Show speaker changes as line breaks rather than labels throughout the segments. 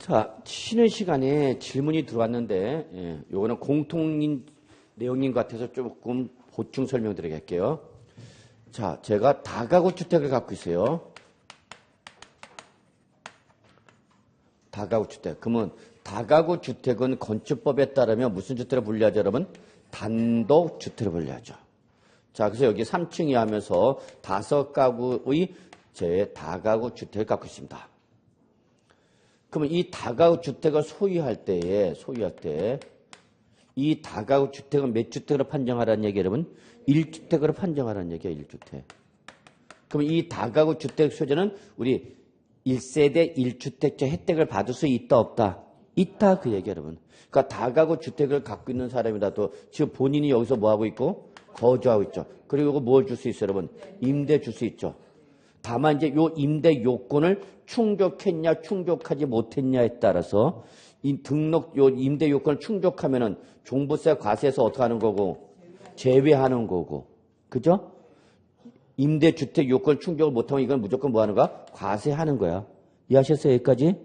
자, 쉬는 시간에 질문이 들어왔는데, 요거는 공통인 내용인 것 같아서 조금 보충 설명드리겠게요. 자, 제가 다가구 주택을 갖고 있어요. 다가구 주택. 그러면 다가구 주택은 건축법에 따르면 무슨 주택으로 분류하죠, 여러분? 단독 주택으로 분류하죠. 자, 그래서 여기 3층이 하면서 5가구의 제 다가구 주택을 갖고 있습니다. 그러면 이 다가구 주택을 소유할 때, 이 다가구 주택은 몇 주택으로 판정하라는 얘기, 여러분? 1주택으로 판정하라는 얘기예요, 1주택. 그러면 이 다가구 주택 소유자는 우리 1세대 1주택자 혜택을 받을 수 있다, 없다? 있다, 그 얘기, 여러분. 그러니까 다가구 주택을 갖고 있는 사람이라도 지금 본인이 여기서 뭐 하고 있고? 거주하고 있죠. 그리고 이거 뭘 줄 수 있어요, 여러분? 임대 줄 수 있죠. 다만 이제 요 임대 요건을 충족했냐 충족하지 못했냐에 따라서 이 등록 요 임대 요건을 충족하면은 종부세 과세에서 어떻게 하는 거고 제외하는 거고, 그죠? 임대 주택 요건 충족을 못하면 이건 무조건 뭐 하는 거야? 과세하는 거야. 이해하셨어요? 여기까지?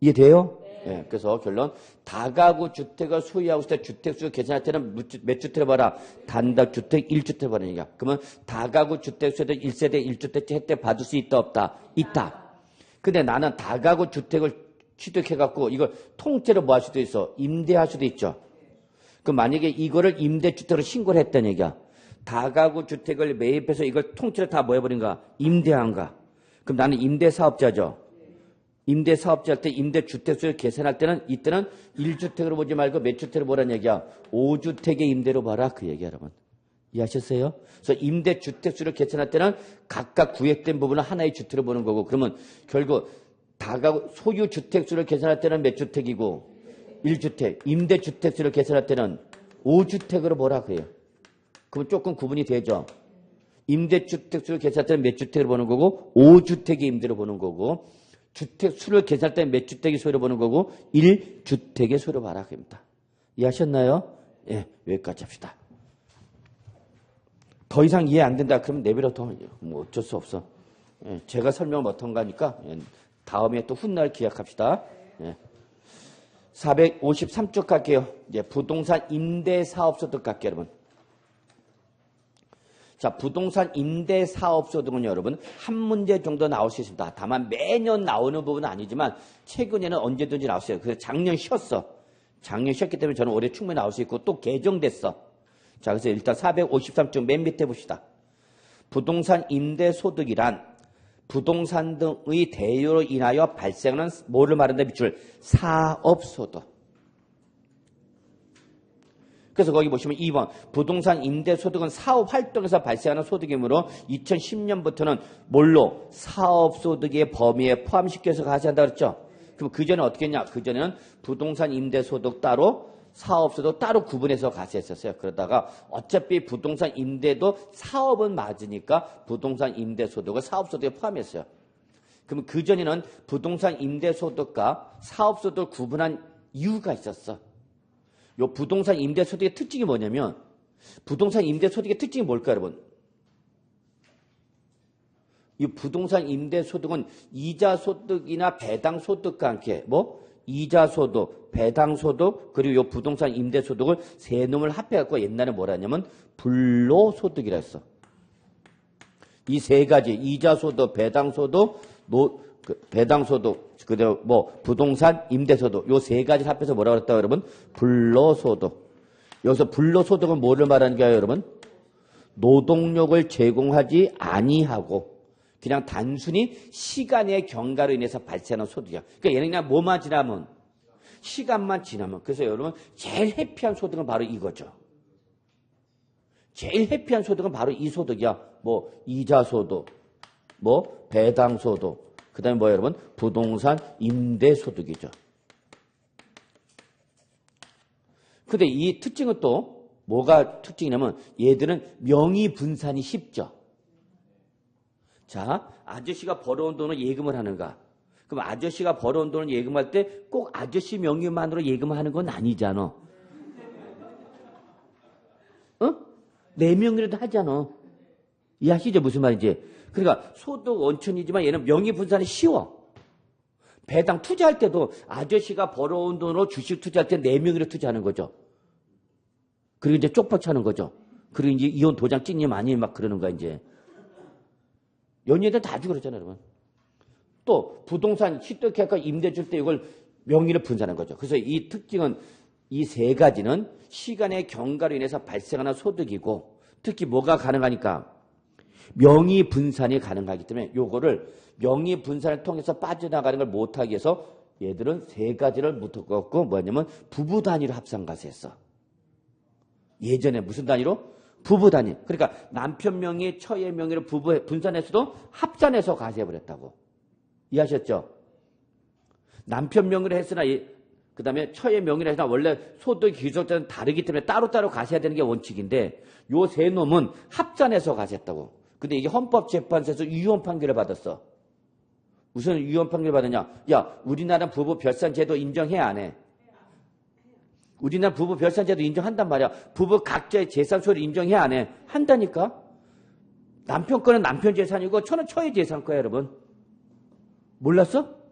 이해돼요? 네. 그래서 결론, 다가구 주택을 소유하고 있을 때 주택수 계산할 때는 몇 주택을 봐라? 단독주택 1주택 봐라 얘기야. 그러면 다가구 주택 소유자 1세대 1주택 혜택 받을 수 있다, 없다? 있다. 근데 나는 다가구 주택을 취득해갖고 이걸 통째로 뭐 할 수도 있어? 임대할 수도 있죠. 그럼 만약에 이거를 임대주택으로 신고를 했다는 얘기야. 다가구 주택을 매입해서 이걸 통째로 다 뭐 해버린가? 임대한가? 그럼 나는 임대사업자죠. 임대사업자 할 때 임대주택수를 계산할 때는 이때는 1주택으로 보지 말고 몇 주택으로 보라는 얘기야? 5주택의 임대로 봐라, 그 얘기야, 여러분. 이해하셨어요? 그래서 임대주택수를 계산할 때는 각각 구획된 부분을 하나의 주택으로 보는 거고, 그러면 결국 다가구 소유주택수를 계산할 때는 몇 주택이고 1주택, 임대주택수를 계산할 때는 5주택으로 보라, 그래요. 그러면 조금 구분이 되죠. 임대주택수를 계산할 때는 몇 주택으로 보는 거고 5주택의 임대로 보는 거고, 주택 수를 계산할 때 몇 주택의 소유로 보는 거고 1주택의 소유로 봐라, 그럽니다. 이해하셨나요? 예, 여기까지 합시다. 더 이상 이해 안 된다 그러면 내버려둬. 뭐 어쩔 수 없어. 예, 제가 설명을 못한 거니까 다음에 또 훗날 기약합시다. 예. 453쪽 갈게요. 이제 부동산 임대사업소득 갈게요, 여러분. 자, 부동산 임대사업소득은 여러분 한 문제 정도 나올 수 있습니다. 다만 매년 나오는 부분은 아니지만 최근에는 언제든지 나왔어요. 그래서 작년 쉬었어. 작년 쉬었기 때문에 저는 올해 충분히 나올 수 있고 또 개정됐어. 자, 그래서 일단 453쪽 맨 밑에 봅시다. 부동산 임대소득이란 부동산 등의 대여로 인하여 발생하는 뭐를 말한다, 밑줄? 사업소득. 그래서 거기 보시면 2번 부동산 임대소득은 사업활동에서 발생하는 소득이므로 2010년부터는 뭘로? 사업소득의 범위에 포함시켜서 과세한다 그랬죠. 그럼 그전에 어떻게 했냐? 그전에는 부동산 임대소득 따로 사업소득 따로 구분해서 과세했었어요. 그러다가 어차피 부동산 임대도 사업은 맞으니까 부동산 임대소득을 사업소득에 포함했어요. 그럼 그전에는 부동산 임대소득과 사업소득을 구분한 이유가 있었어. 요 부동산 임대소득의 특징이 뭐냐면, 부동산 임대소득의 특징이 뭘까요, 여러분? 이 부동산 임대소득은 이자소득이나 배당소득과 함께 이자소득, 배당소득, 그리고 요 부동산 임대소득을 세 놈을 합해갖고 옛날에 뭐라 했냐면 불로소득이라 했어. 이 세 가지, 이자소득, 배당소득, 배당소득, 그리고 부동산 임대소득, 요 세 가지를 합해서 뭐라고 그랬다고, 여러분? 불로소득. 여기서 불로소득은 뭐를 말하는 거예요, 여러분? 노동력을 제공하지 아니하고 그냥 단순히 시간의 경과로 인해서 발생하는 소득이야. 그러니까 얘는 그냥 뭐만 지나면, 시간만 지나면. 그래서 여러분 제일 해피한 소득은 바로 이거죠. 제일 해피한 소득은 바로 이 소득이야. 이자소득, 배당소득, 그 다음에 여러분? 부동산 임대소득이죠. 근데 이 특징은 또 뭐가 특징이냐면 얘들은 명의분산이 쉽죠. 자, 아저씨가 벌어온 돈을 예금을 하는가? 그럼 아저씨가 벌어온 돈을 예금할 때 꼭 아저씨 명의만으로 예금하는 건 아니잖아. 내 명의로도 하잖아. 이해하시죠? 무슨 말인지. 그러니까 소득 원천이지만 얘는 명의분산이 쉬워. 배당 투자할 때도 아저씨가 벌어온 돈으로 주식 투자할 때 4명이로 투자하는 거죠. 그리고 이제 쪽박 차는 거죠. 그리고 이제 이혼 도장 찍님 아니 막 그러는 거야, 이제. 연예인들 다 주고 그러잖아요, 여러분. 또 부동산 취득해서 임대 줄 때 이걸 명의를 분산하는 거죠. 그래서 이 특징은 이 세 가지는 시간의 경과로 인해서 발생하는 소득이고 특히 뭐가 가능하니까 명의 분산이 가능하기 때문에 요거를 명의 분산을 통해서 빠져나가는 걸 못하기 위해서 얘들은 세 가지를 묶었고 뭐냐면 부부 단위로 합산과세했어. 예전에 무슨 단위로? 부부 단위. 그러니까 남편 명의, 처의 명의를 부부 분산해서도 합산해서 과세해버렸다고. 이해하셨죠? 남편 명의로 했으나 그 다음에 처의 명의로 했으나 원래 소득 기술자는 다르기 때문에 따로따로 과세해야 되는 게 원칙인데 요 세 놈은 합산해서 과세했다고. 근데 이게 헌법재판소에서 유언 판결을 받았어. 무슨 유언 판결을 받았냐? 야, 우리나라 부부 별산제도 인정해 안 해? 우리나라 부부 별산제도 인정한단 말이야. 부부 각자의 재산 소유를 인정해 안 해? 한다니까? 남편 거는 남편 재산이고 처는 처의 재산 거야, 여러분. 몰랐어?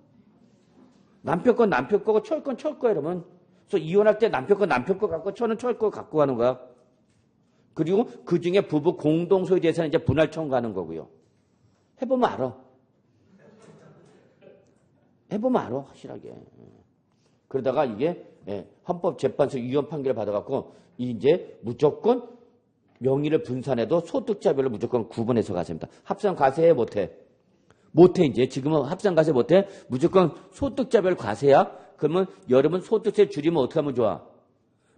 남편 건 남편 거고 처 건 처 거야, 여러분. 그래서 이혼할 때 남편 건 남편 거 갖고 처는 처 거 갖고 가는 거야. 그리고 그 중에 부부 공동 소유 재산은 이제 분할 청구하는 거고요. 해보면 알아. 해보면 알아, 확실하게. 그러다가 이게 헌법재판소 유언 판결을 받아갖고 이제 무조건 명의를 분산해도 소득자별로 무조건 구분해서 과세합니다. 합산 과세해 못해? 못해. 이제 지금은 합산 과세 못해? 무조건 소득자별 과세야? 그러면 여러분 소득세 줄이면 어떻게 하면 좋아?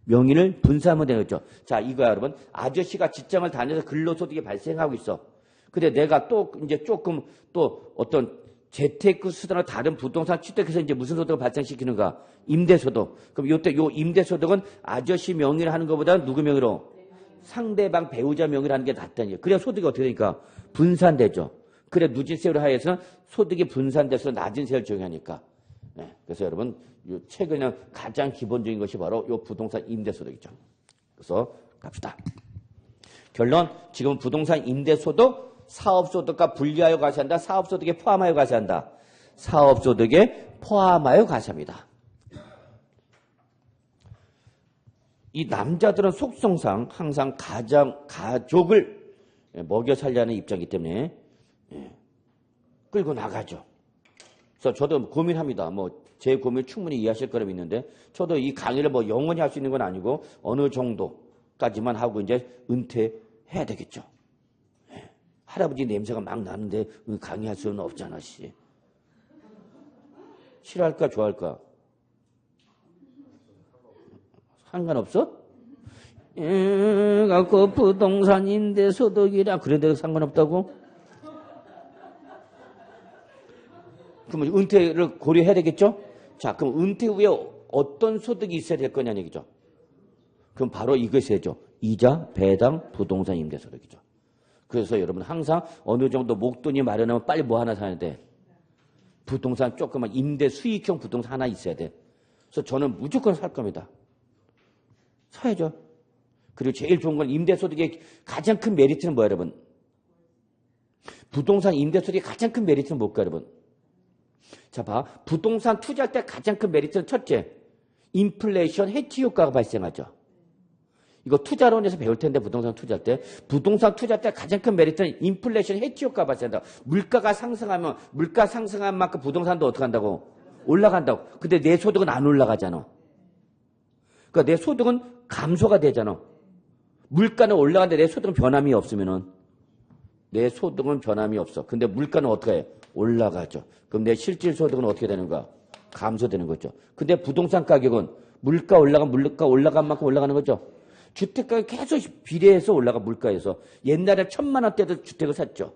명의를 분산하면 되겠죠. 자, 이거야, 여러분. 아저씨가 직장을 다녀서 근로소득이 발생하고 있어. 근데 내가 또 이제 조금 또 어떤 재테크 수단으로 다른 부동산 취득해서 이제 무슨 소득을 발생시키는가? 임대소득. 그럼 요때 요 임대소득은 아저씨 명의로 하는 것보다 누구 명의로? 상대방 배우자 명의로 하는 게 낫다는 얘기예요. 그래야 소득이 어떻게 되니까? 분산되죠. 그래 누진세율 하에서는 소득이 분산돼서 낮은 세율 적용하니까. 네, 그래서 여러분 최근에 가장 기본적인 것이 바로 요 부동산 임대소득이죠. 그래서 갑시다. 결론 지금 부동산 임대소득 사업소득과 분리하여 과세한다. 사업소득에 포함하여 과세한다. 사업소득에 포함하여 과세합니다. 이 남자들은 속성상 항상 가족을 먹여 살려는 입장이기 때문에 끌고 나가죠. 그래서 저도 고민합니다. 제 고민 충분히 이해하실 거라 믿는데 저도 이 강의를 영원히 할 수 있는 건 아니고 어느 정도까지만 하고 이제 은퇴해야 되겠죠. 할아버지 냄새가 막 나는데 강의할 수는 없잖아, 씨. 싫어할까, 좋아할까? 상관없어? 갖고 부동산 임대소득이라 그래도 상관없다고? 그러면 은퇴를 고려해야 되겠죠? 자, 그럼 은퇴 후에 어떤 소득이 있어야 될 거냐는 얘기죠. 그럼 바로 이것이죠. 이자, 배당, 부동산 임대소득이죠. 그래서 여러분 항상 어느 정도 목돈이 마련하면 빨리 뭐 하나 사야 돼? 부동산 조그만 임대 수익형 부동산 하나 있어야 돼. 그래서 저는 무조건 살 겁니다. 사야죠. 그리고 제일 좋은 건 임대소득의 가장 큰 메리트는 뭐야, 여러분? 부동산 임대소득의 가장 큰 메리트는 뭘까, 여러분? 자, 봐. 부동산 투자할 때 가장 큰 메리트는 첫째, 인플레이션 해치 효과가 발생하죠. 이거 투자론에서 배울 텐데 부동산 투자할 때. 부동산 투자할 때 가장 큰 메리트는 인플레이션 해치 효과가 발생한다. 물가가 상승하면 물가 상승한 만큼 부동산도 어떻게 한다고? 올라간다고. 근데 내 소득은 안 올라가잖아. 그러니까 내 소득은 감소가 되잖아. 물가는 올라가는데 내 소득은 변함이 없으면은 내 소득은 변함이 없어. 근데 물가는 어떻게 해? 올라가죠. 그럼 내 실질 소득은 어떻게 되는가? 감소되는 거죠. 근데 부동산 가격은 물가 올라간 만큼 올라가는 거죠. 주택가격이 계속 비례해서 올라가 물가에서. 옛날에 1,000만 원대도 주택을 샀죠.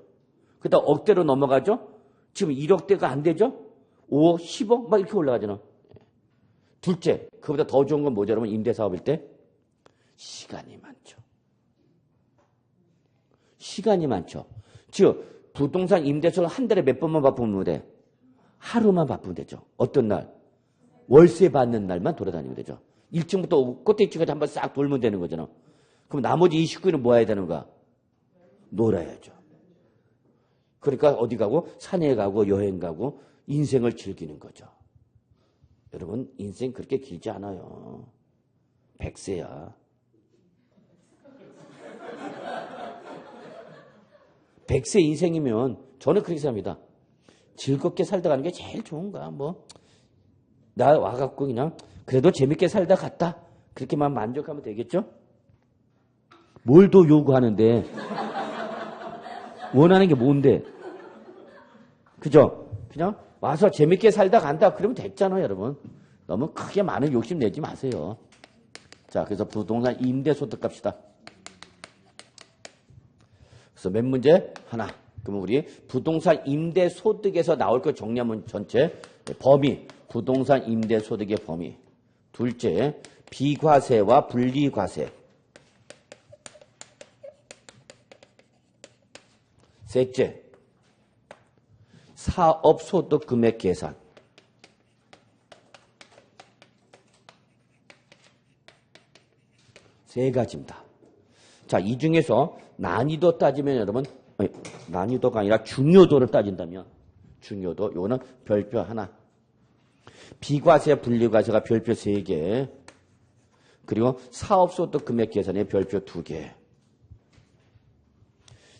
그러다 억대로 넘어가죠. 지금 1억대가 안 되죠. 5억, 10억 막 이렇게 올라가잖아. 둘째, 그보다 더 좋은 건 뭐죠, 여러분? 임대사업일 때? 시간이 많죠. 시간이 많죠. 즉 부동산 임대소를 한 달에 몇 번만 바쁘면 돼? 하루만 바쁘면 되죠. 어떤 날? 월세 받는 날만 돌아다니면 되죠. 1층부터 꼭대기까지 한번 싹 돌면 되는 거잖아. 그럼 나머지 29일은 뭐 해야 되는가? 놀아야죠. 그러니까 어디 가고? 산에 가고 여행 가고 인생을 즐기는 거죠. 여러분, 인생 그렇게 길지 않아요. 100세야. 100세 인생이면 저는 그렇게 생각합니다. 즐겁게 살다 가는 게 제일 좋은가? 나 와갖고 그냥 그래도 재밌게 살다 갔다. 그렇게만 만족하면 되겠죠? 뭘 더 요구하는데? 원하는 게 뭔데? 그죠? 그냥 와서 재밌게 살다 간다. 그러면 됐잖아요, 여러분. 너무 크게 많은 욕심 내지 마세요. 자, 그래서 부동산 임대소득 갑시다. 그래서 몇 문제? 하나. 그러면 우리 부동산 임대소득에서 나올 거 정리하면 전체 범위. 부동산 임대소득의 범위. 둘째, 비과세와 분리과세. 셋째, 사업소득 금액 계산. 세 가지입니다. 자, 이 중에서 난이도 따지면 여러분, 난이도가 아니라 중요도를 따진다면, 중요도, 요거는 별표 하나. 비과세, 분리과세가 별표 3개. 그리고 사업소득 금액 계산에 별표 2개.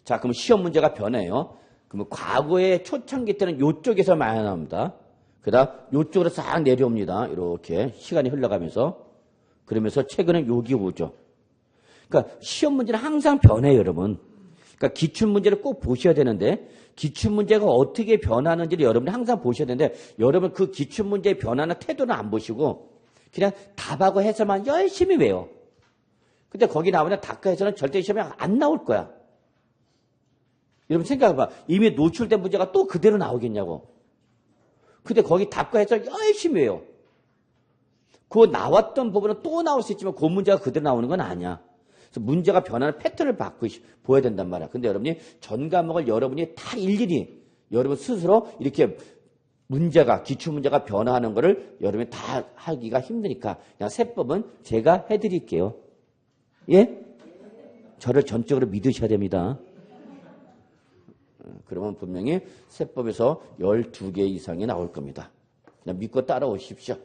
자, 그럼 시험 문제가 변해요. 그러면 과거에 초창기 때는 요쪽에서 많이 나옵니다. 그다음 요쪽으로 싹 내려옵니다. 이렇게 시간이 흘러가면서. 그러면서 최근에 여기 오죠. 그러니까 시험 문제는 항상 변해요, 여러분. 그러니까 기출문제를 꼭 보셔야 되는데 기출문제가 어떻게 변하는지를 여러분이 항상 보셔야 되는데 여러분 그 기출문제의 변화나 태도는 안 보시고 그냥 답하고 해설만 열심히 외워. 근데 거기 나오는 답과 해설은 절대 시험에 안 나올 거야. 여러분 생각해봐. 이미 노출된 문제가 또 그대로 나오겠냐고. 근데 거기 답과 해설 열심히 해요. 그 나왔던 부분은 또 나올 수 있지만 그 문제가 그대로 나오는 건 아니야. 그래서 문제가 변하는 패턴을 보여야 된단 말이야. 근데 여러분이 전 과목을 여러분이 다 일일이 여러분 스스로 이렇게 문제가, 기출문제가 변화하는 거를 여러분이 다 하기가 힘드니까 그냥 세법은 제가 해드릴게요. 예? 저를 전적으로 믿으셔야 됩니다. 그러면 분명히 세법에서 12개 이상이 나올 겁니다. 그냥 믿고 따라오십시오.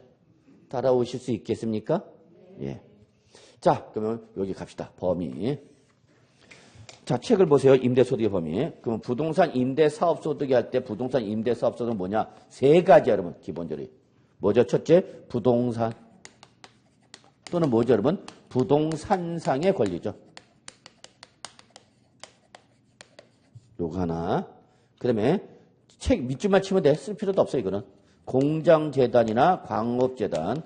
따라오실 수 있겠습니까? 예. 자, 그러면 여기 갑시다. 범위. 자, 책을 보세요. 임대소득의 범위. 그러면 부동산 임대사업소득이 할 때 부동산 임대사업소득은 뭐냐? 세 가지 여러분, 기본적으로. 뭐죠? 첫째, 부동산. 또는 뭐죠, 여러분? 부동산상의 권리죠. 요거 하나. 그 다음에 책 밑줄만 치면 돼. 쓸 필요도 없어, 이거는. 공장재단이나 광업재단.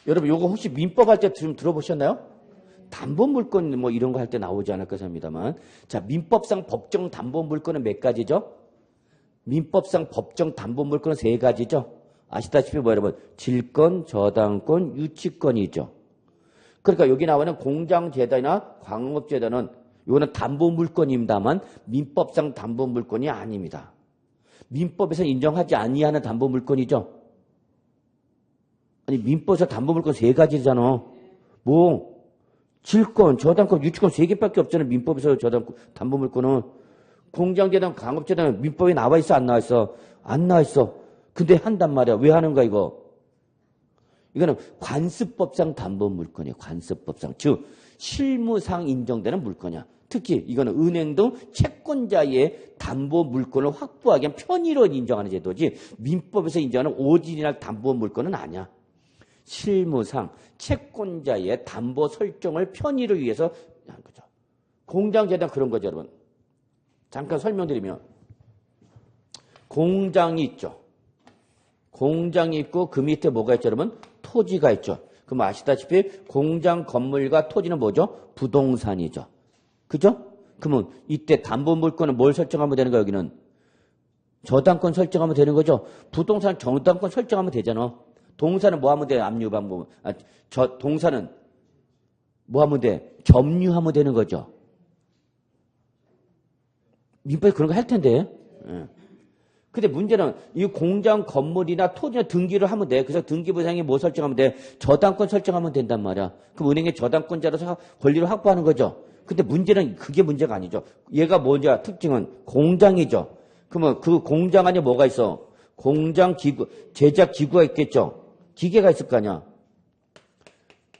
여러분, 요거 혹시 민법 할 때 좀 들어보셨나요? 담보물건 뭐 이런 거 할 때 나오지 않을까 합니다만. 자, 민법상 법정 담보물건은 몇 가지죠? 민법상 법정 담보물건은 세 가지죠? 아시다시피 뭐 여러분, 질권, 저당권, 유치권이죠. 그러니까 여기 나오는 공장재단이나 광업재단은 이거는 담보물건입니다만 민법상 담보물건이 아닙니다. 민법에서 인정하지 아니하는 담보물건이죠. 아니 민법에서 담보물건 세 가지잖아. 뭐 질권, 저당권, 유치권 세 개밖에 없잖아. 민법에서 저당권, 담보물건은. 공장재단, 광업재단은 민법에 나와 있어, 안 나와 있어? 안 나와 있어. 근데 한단 말이야. 왜 하는가 이거? 이거는 관습법상 담보물건이에요. 관습법상. 즉 실무상 인정되는 물건이야. 특히 이거는 은행 등 채권자의 담보물건을 확보하기 위한 편의로 인정하는 제도지 민법에서 인정하는 오리지널 담보물건은 아니야. 실무상 채권자의 담보 설정을 편의를 위해서 하는 거죠. 공장재단 그런 거죠, 여러분. 잠깐 설명드리면 공장이 있죠. 공장이 있고 그 밑에 뭐가 있죠, 여러분? 토지가 있죠. 그럼 아시다시피 공장 건물과 토지는 뭐죠? 부동산이죠. 그죠? 그러면 이때 담보물건은 뭘 설정하면 되는 거야, 여기는? 저당권 설정하면 되는 거죠. 부동산 저당권 설정하면 되잖아. 동사는 뭐 하면 돼? 압류 방법. 동사는 뭐 하면 돼? 점유하면 되는 거죠. 민법에 그런 거 할 텐데. 예. 근데 문제는 이 공장 건물이나 토지나 등기를 하면 돼. 그래서 등기부상에 뭐 설정하면 돼? 저당권 설정하면 된단 말이야. 그럼 은행의 저당권자로서 권리를 확보하는 거죠. 근데 문제는 그게 문제가 아니죠. 얘가 뭐냐? 특징은 공장이죠. 그러면 그 공장 안에 뭐가 있어? 공장 기구, 제작 기구가 있겠죠? 기계가 있을 거 아니야?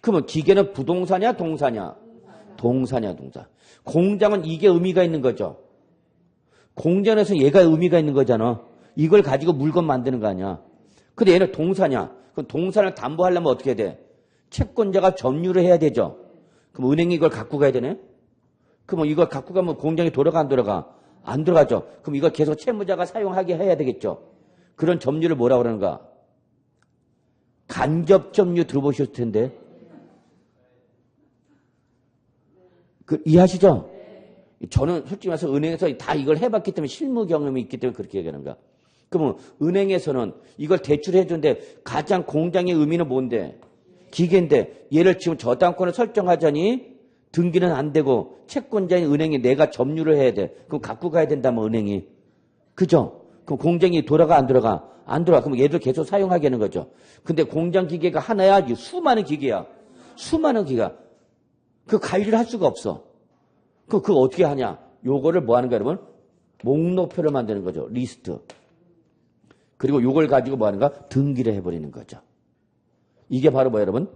그러면 기계는 부동사냐, 동사냐? 동사냐, 동사. 공장은 이게 의미가 있는 거죠. 공장에서 얘가 의미가 있는 거잖아. 이걸 가지고 물건 만드는 거 아니야. 근데 얘는 동사냐? 그럼 동사를 담보하려면 어떻게 해야 돼? 채권자가 점유를 해야 되죠. 그럼 은행이 이걸 갖고 가야 되네? 그럼 이걸 갖고 가면 공장이 돌아가 안 돌아가? 안 들어가죠. 그럼 이걸 계속 채무자가 사용하게 해야 되겠죠. 그런 점유를 뭐라 그러는가? 간접 점유 들어보셨을 텐데. 이해하시죠? 저는 솔직히 말해서 은행에서 다 이걸 해봤기 때문에 실무 경험이 있기 때문에 그렇게 얘기하는 거야. 그러면 은행에서는 이걸 대출해 주는데 가장 공장의 의미는 뭔데? 기계인데 얘를 지금 저당권을 설정하자니 등기는 안 되고 채권자인 은행이 내가 점유를 해야 돼. 그럼 갖고 가야 된다면 은행이. 그죠? 그럼 공장이 돌아가 안 돌아가? 안 돌아가. 그럼 얘들 계속 사용하게 하는 거죠. 근데 공장 기계가 하나야? 수많은 기계야. 수많은 기계야. 그 관리를 할 수가 없어. 그거 어떻게 하냐? 요거를 뭐 하는 거야, 여러분? 목록표를 만드는 거죠. 리스트. 그리고 요걸 가지고 뭐 하는가? 등기를 해버리는 거죠. 이게 바로 뭐 여러분?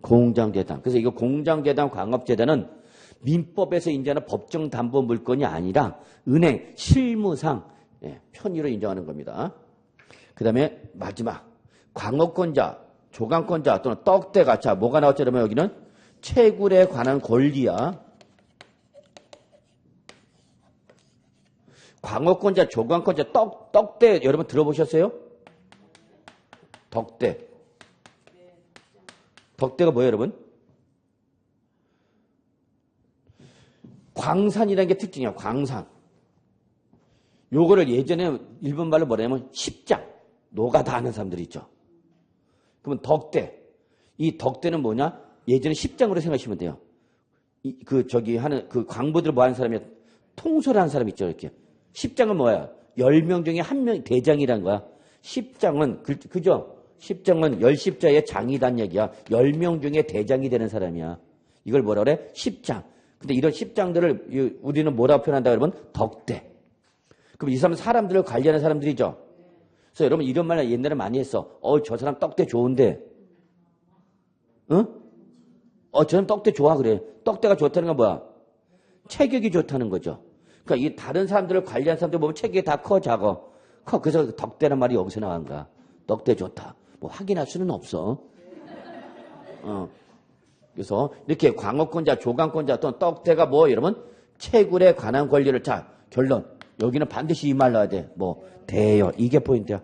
공장재단. 그래서 이거 공장재단, 광업재단은 민법에서 인정하는 법정 담보 물건이 아니라 은행 실무상 편의로 인정하는 겁니다. 그 다음에 마지막 광업권자, 조강권자 또는 떡대가. 자, 뭐가 나왔죠? 그러면 여기는 채굴에 관한 권리야. 광업권자, 조강권자, 떡대 여러분 들어보셨어요? 덕대. 덕대가 뭐예요, 여러분? 광산이라는 게 특징이야, 광산. 요거를 예전에 일본 말로 뭐냐면 십장. 노가다 하는 사람들이 있죠. 그러면 덕대. 이 덕대는 뭐냐? 예전에 십장으로 생각하시면 돼요. 그 광부들 뭐 하는 사람이 통솔 하는 사람 있죠, 이렇게. 십장은 뭐야? 10명 중에 1명 대장이란 거야. 십장은, 그죠? 십장은 10십자의 장이란 얘기야. 10명 중에 대장이 되는 사람이야. 이걸 뭐라 그래? 십장. 근데 이런 십장들을 우리는 뭐라고 표현한다 그러면 덕대. 그럼 이 사람들을 관리하는 사람들이죠. 그래서 여러분 이런 말 옛날에 많이 했어. 저 사람 떡대 좋은데. 응? 저 사람 떡대 좋아 그래. 떡대가 좋다는 건 뭐야? 체격이 좋다는 거죠. 그러니까 이 다른 사람들을 관리하는 사람들 보면 체격이 다 커 작아. 커. 그래서 덕대란 말이 여기서 나온 거야. 떡대 좋다. 뭐 확인할 수는 없어. 그래서 이렇게 광업권자, 조강권자 또는 떡대가 뭐 여러분 채굴에 관한 권리를. 자, 결론. 여기는 반드시 이 말 넣어야 돼. 뭐 대여. 이게 포인트야.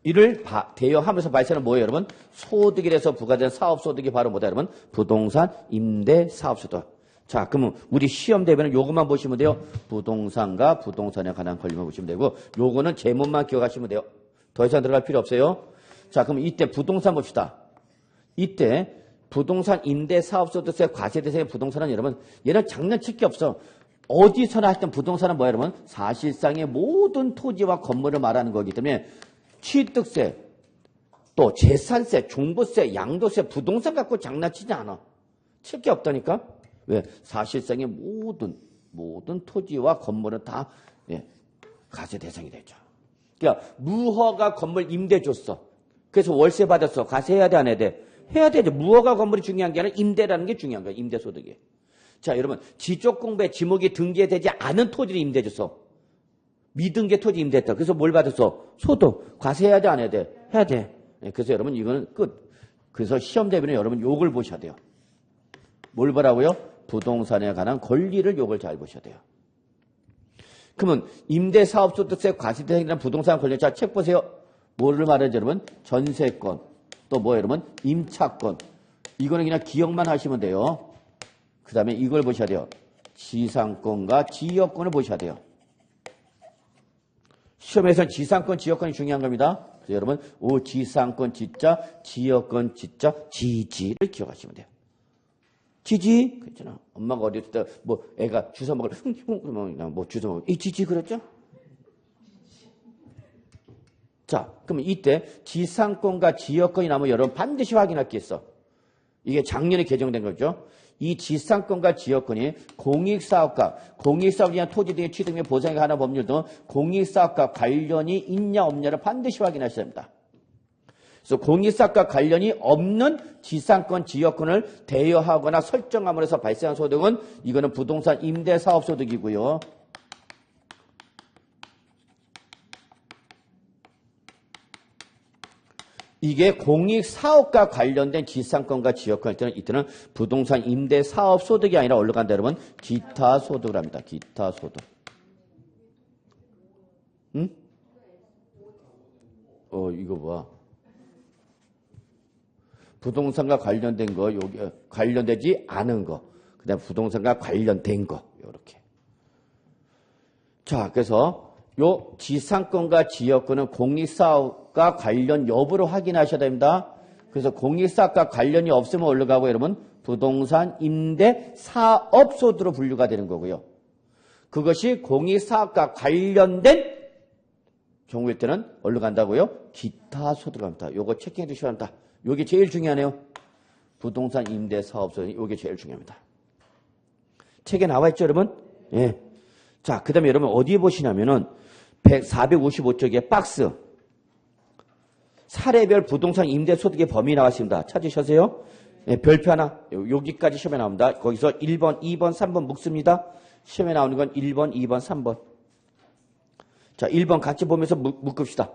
이를 대여하면서 발생하는 뭐예요, 여러분? 소득이라서 부과된 사업소득이 바로 뭐다, 여러분? 부동산, 임대, 사업소득. 자, 그러면 우리 시험 대비는 요것만 보시면 돼요. 부동산과 부동산에 관한 권리만 보시면 되고, 요거는 제목만 기억하시면 돼요. 더 이상 들어갈 필요 없어요. 자, 그럼 이때 부동산 봅시다. 이때 부동산 임대 사업소득세 과세 대상의 부동산은 여러분, 얘는 장난칠 게 없어. 어디서나 하여튼 부동산은 뭐야, 여러분? 사실상의 모든 토지와 건물을 말하는 거기 때문에 취득세, 또 재산세, 종부세, 양도세, 부동산 갖고 장난치지 않아. 칠 게 없다니까? 왜? 사실상의 모든 토지와 건물은 다 과세 대상이 되죠. 그러니까 무허가 건물 임대 줬어. 그래서 월세 받았어. 과세해야 돼, 안 해야 돼? 해야 되죠. 무허가 건물이 중요한 게 아니라 임대라는 게 중요한 거야. 임대소득이. 자, 여러분 지적공부에 지목이 등기되지 않은 토지를 임대 줬어. 미등기 토지 임대했다. 그래서 뭘 받았어? 소득. 과세해야 돼, 안 해야 돼? 해야 돼. 그래서 여러분 이거는 끝. 그래서 시험 대비는 여러분 요걸 보셔야 돼요. 뭘 보라고요? 부동산에 관한 권리를 요걸 잘 보셔야 돼요. 그러면 임대사업소득세 과세대상이라는 부동산 권리. 자, 책 보세요. 뭐를 말하죠, 여러분? 전세권. 또 뭐 여러분? 임차권. 이거는 그냥 기억만 하시면 돼요. 그 다음에 이걸 보셔야 돼요. 지상권과 지역권을 보셔야 돼요. 시험에서 지상권, 지역권이 중요한 겁니다. 그래서 여러분, 지상권 지자, 지역권 지자, 지지를 기억하시면 돼요. 지지? 그랬잖아. 엄마가 어렸을 때, 애가 주워 먹을, 그러면 주워 먹을, 이 지지 그랬죠? 자, 그러면 이때 지상권과 지역권이 나오면 여러분 반드시 확인할 게 있어. 이게 작년에 개정된 거죠. 이 지상권과 지역권이 공익사업과 공익사업을 위한 토지 등의 취득 및 보상에 관한 법률 등 공익사업과 관련이 있냐 없냐를 반드시 확인하셔야 합니다. 그래서 공익사업과 관련이 없는 지상권, 지역권을 대여하거나 설정함으로 해서 발생한 소득은 이거는 부동산 임대사업소득이고요. 이게 공익사업과 관련된 지상권과 지역권일 때는 이때는 부동산 임대사업소득이 아니라 어디로 간다 여러분? 기타소득을 합니다. 기타소득. 응? 이거 봐. 부동산과 관련된 거, 여기 관련되지 않은 거, 그다음 부동산과 관련된 거, 요렇게. 자, 그래서 요 지상권과 지역권은 공익사업과 관련 여부를 확인하셔야 됩니다. 그래서 공익사업과 관련이 없으면 올라가고 여러분 부동산 임대 사업소득으로 분류가 되는 거고요. 그것이 공익사업과 관련된 경우일 때는 어디로 간다고요? 기타 소득 갑니다. 요거 체크해 주셔야 합니다. 요게 제일 중요하네요. 부동산 임대 사업소 요게 제일 중요합니다. 책에 나와 있죠, 여러분? 예. 자, 그다음에 여러분 어디에 보시냐면은 455쪽에 박스 사례별 부동산 임대 소득의 범위 나왔습니다. 찾으셨어요? 예, 별표 하나 여기까지 시험에 나옵니다. 거기서 1번, 2번, 3번 묵습니다. 시험에 나오는 건 1번, 2번, 3번. 자, 1번 같이 보면서 묶읍시다.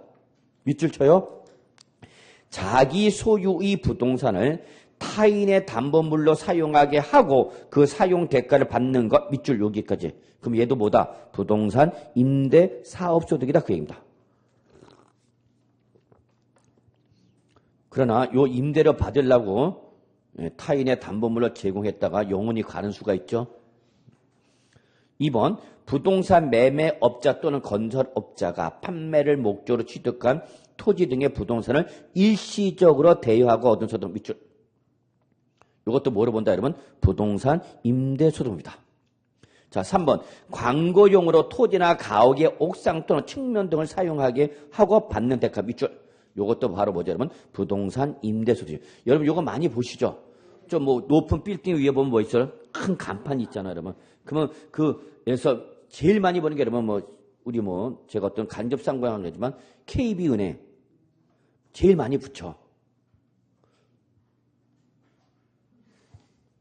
밑줄 쳐요. 자기 소유의 부동산을 타인의 담보물로 사용하게 하고 그 사용 대가를 받는 것 밑줄 여기까지. 그럼 얘도 뭐다? 부동산 임대 사업소득이다 그 얘기입니다. 그러나 요 임대료 받으려고 타인의 담보물로 제공했다가 영원히 가는 수가 있죠. 2번 부동산 매매업자 또는 건설업자가 판매를 목적으로 취득한 토지 등의 부동산을 일시적으로 대여하고 얻은 소득 밑줄. 이것도 뭐로 본다 여러분? 부동산 임대소득입니다. 자, 3번 광고용으로 토지나 가옥의 옥상 또는 측면 등을 사용하게 하고 받는 대가 밑줄. 이것도 바로 뭐죠 여러분? 부동산 임대소득. 여러분 이거 많이 보시죠? 좀 뭐 높은 빌딩 위에 보면 뭐 있어요? 큰 간판이 있잖아요 여러분. 그러면 그에서 제일 많이 보는 게 여러분 우리 제가 어떤 간접 상고양은 거지만 KB은행 제일 많이 붙여.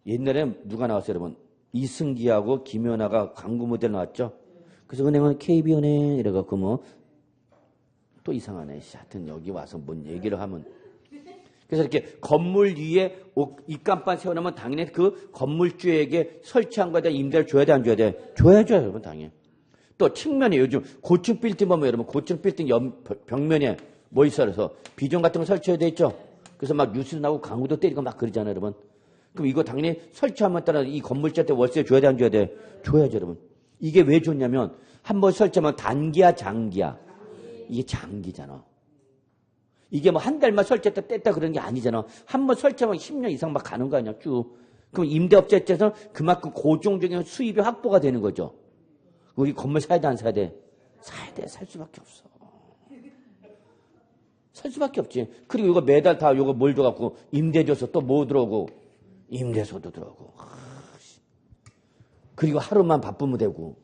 옛날에 누가 나왔어요 여러분? 이승기하고 김연아가 광고 모델 나왔죠? 그래서 은행은 KB은행 이래갖고 또 이상하네. 하여튼 여기 와서 뭔 얘기를 하면. 그래서 이렇게 건물 위에 입간판 세워놓으면 당연히 그 건물주에게 설치한 거에 대한 임대를 줘야 돼, 안 줘야 돼? 줘야죠, 여러분, 당연히. 또 측면에 요즘 고층 빌딩 보면 여러분 고층 빌딩 벽면에 뭐 있어 그래서 비전 같은 거 설치해야 돼 있죠? 그래서 막 뉴스 나오고 광고도 때리고 막 그러잖아요, 여러분. 그럼 이거 당연히 설치하면 따라 이 건물주한테 월세 줘야 돼, 안 줘야 돼? 줘야죠, 여러분. 이게 왜 좋냐면 한번 설치하면 단기야, 장기야? 이게 장기잖아. 이게 한 달만 설치했다 뗐다 그런 게 아니잖아. 한번 설치하면 10년 이상 막 가는 거 아니야, 쭉. 그럼 임대업자 입장에서 그만큼 고정적인 수입이 확보가 되는 거죠. 우리 건물 사야 돼, 안 사야 돼? 사야 돼, 살 수밖에 없어. 살 수밖에 없지. 그리고 이거 매달 다 이거 뭘 줘갖고 임대 줘서 또 뭐 들어오고 임대소도 들어오고. 그리고 하루만 바쁘면 되고.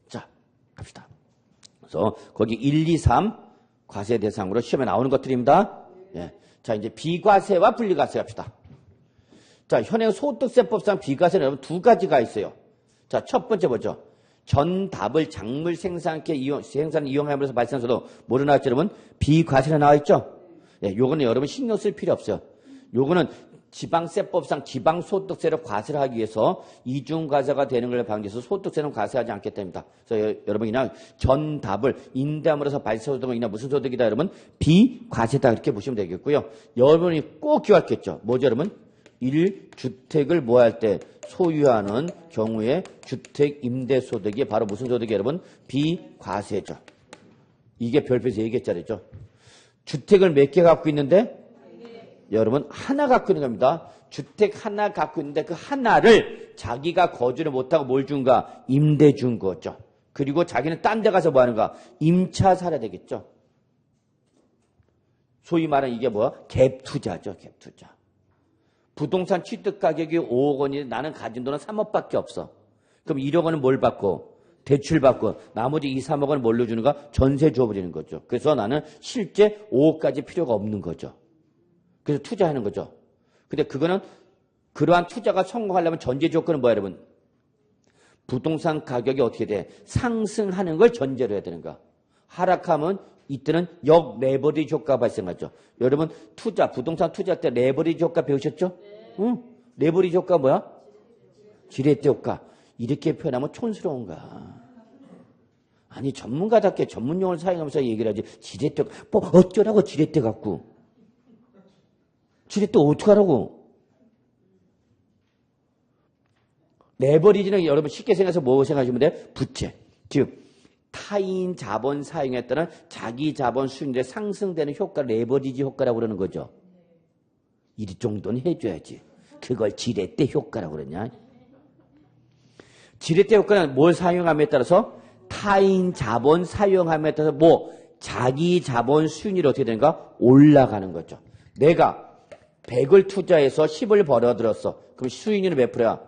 자, 갑시다. 그래서 거기 1, 2, 3 과세 대상으로 시험에 나오는 것들입니다. 예. 자, 이제 비과세와 분리과세 합시다. 자, 현행 소득세법상 비과세는 여러분 두 가지가 있어요. 자, 첫 번째 뭐죠? 전답을 작물 생산을 이용함으로써 발생한 소득 뭐로 나왔죠, 여러분? 비과세로 나와 있죠? 예, 요거는 여러분 신경 쓸 필요 없어요. 요거는 지방세법상 지방소득세를 과세를 하기 위해서 이중과세가 되는 걸 방지해서 소득세는 과세하지 않겠답니다. 그래서 여러분 그냥 전답을 임대함으로써 발생소득은 그냥 무슨 소득이다 여러분? 비과세다 이렇게 보시면 되겠고요. 여러분이 꼭 기억하겠죠. 뭐죠 여러분? 1주택을 뭐 할 때 소유하는 경우에 주택 임대소득이 바로 무슨 소득이 여러분? 비과세죠. 이게 별표에서 얘기했잖아요. 주택을 몇 개 갖고 있는데 여러분 하나 갖고 있는 겁니다. 주택 하나 갖고 있는데 그 하나를 자기가 거주를 못하고 뭘 준가? 임대 준 거죠. 그리고 자기는 딴 데 가서 뭐 하는가? 임차 살아야 되겠죠. 소위 말하는 이게 뭐야? 갭투자죠. 갭투자. 부동산 취득 가격이 5억 원인데 나는 가진 돈은 3억밖에 없어. 그럼 1억 원은 뭘 받고? 대출 받고 나머지 2, 3억 원은 뭘로 주는가? 전세 줘버리는 거죠. 그래서 나는 실제 5억까지 필요가 없는 거죠. 그래서 투자하는 거죠. 근데 그거는 그러한 투자가 성공하려면 전제 조건은 뭐야 여러분? 부동산 가격이 어떻게 돼? 상승하는 걸 전제로 해야 되는가? 하락하면 이때는 역레버리지 효과가 발생하죠. 여러분 부동산 투자 때 레버리지 효과 배우셨죠? 응. 레버리지 효과 뭐야? 지렛대 효과. 이렇게 표현하면 촌스러운가? 아니 전문가답게 전문용어를 사용하면서 얘기를 하지. 지렛대 뭐 어쩌라고 지렛대 갖고. 지렛대 어떡하라고. 레버리지는 여러분 쉽게 생각해서 뭐 생각하시면 돼? 부채. 즉 타인 자본 사용에 따른 자기 자본 수익률이 상승되는 효과 레버리지 효과라고 그러는 거죠. 이 정도는 해줘야지. 그걸 지렛대 효과라고 그러냐. 지렛대 효과는 뭘 사용함에 따라서 타인 자본 사용함에 따라서 뭐 자기 자본 수익률이 어떻게 되는가? 올라가는 거죠. 내가 100을 투자해서 10을 벌어들였어. 그럼 수익률은 몇 프로야?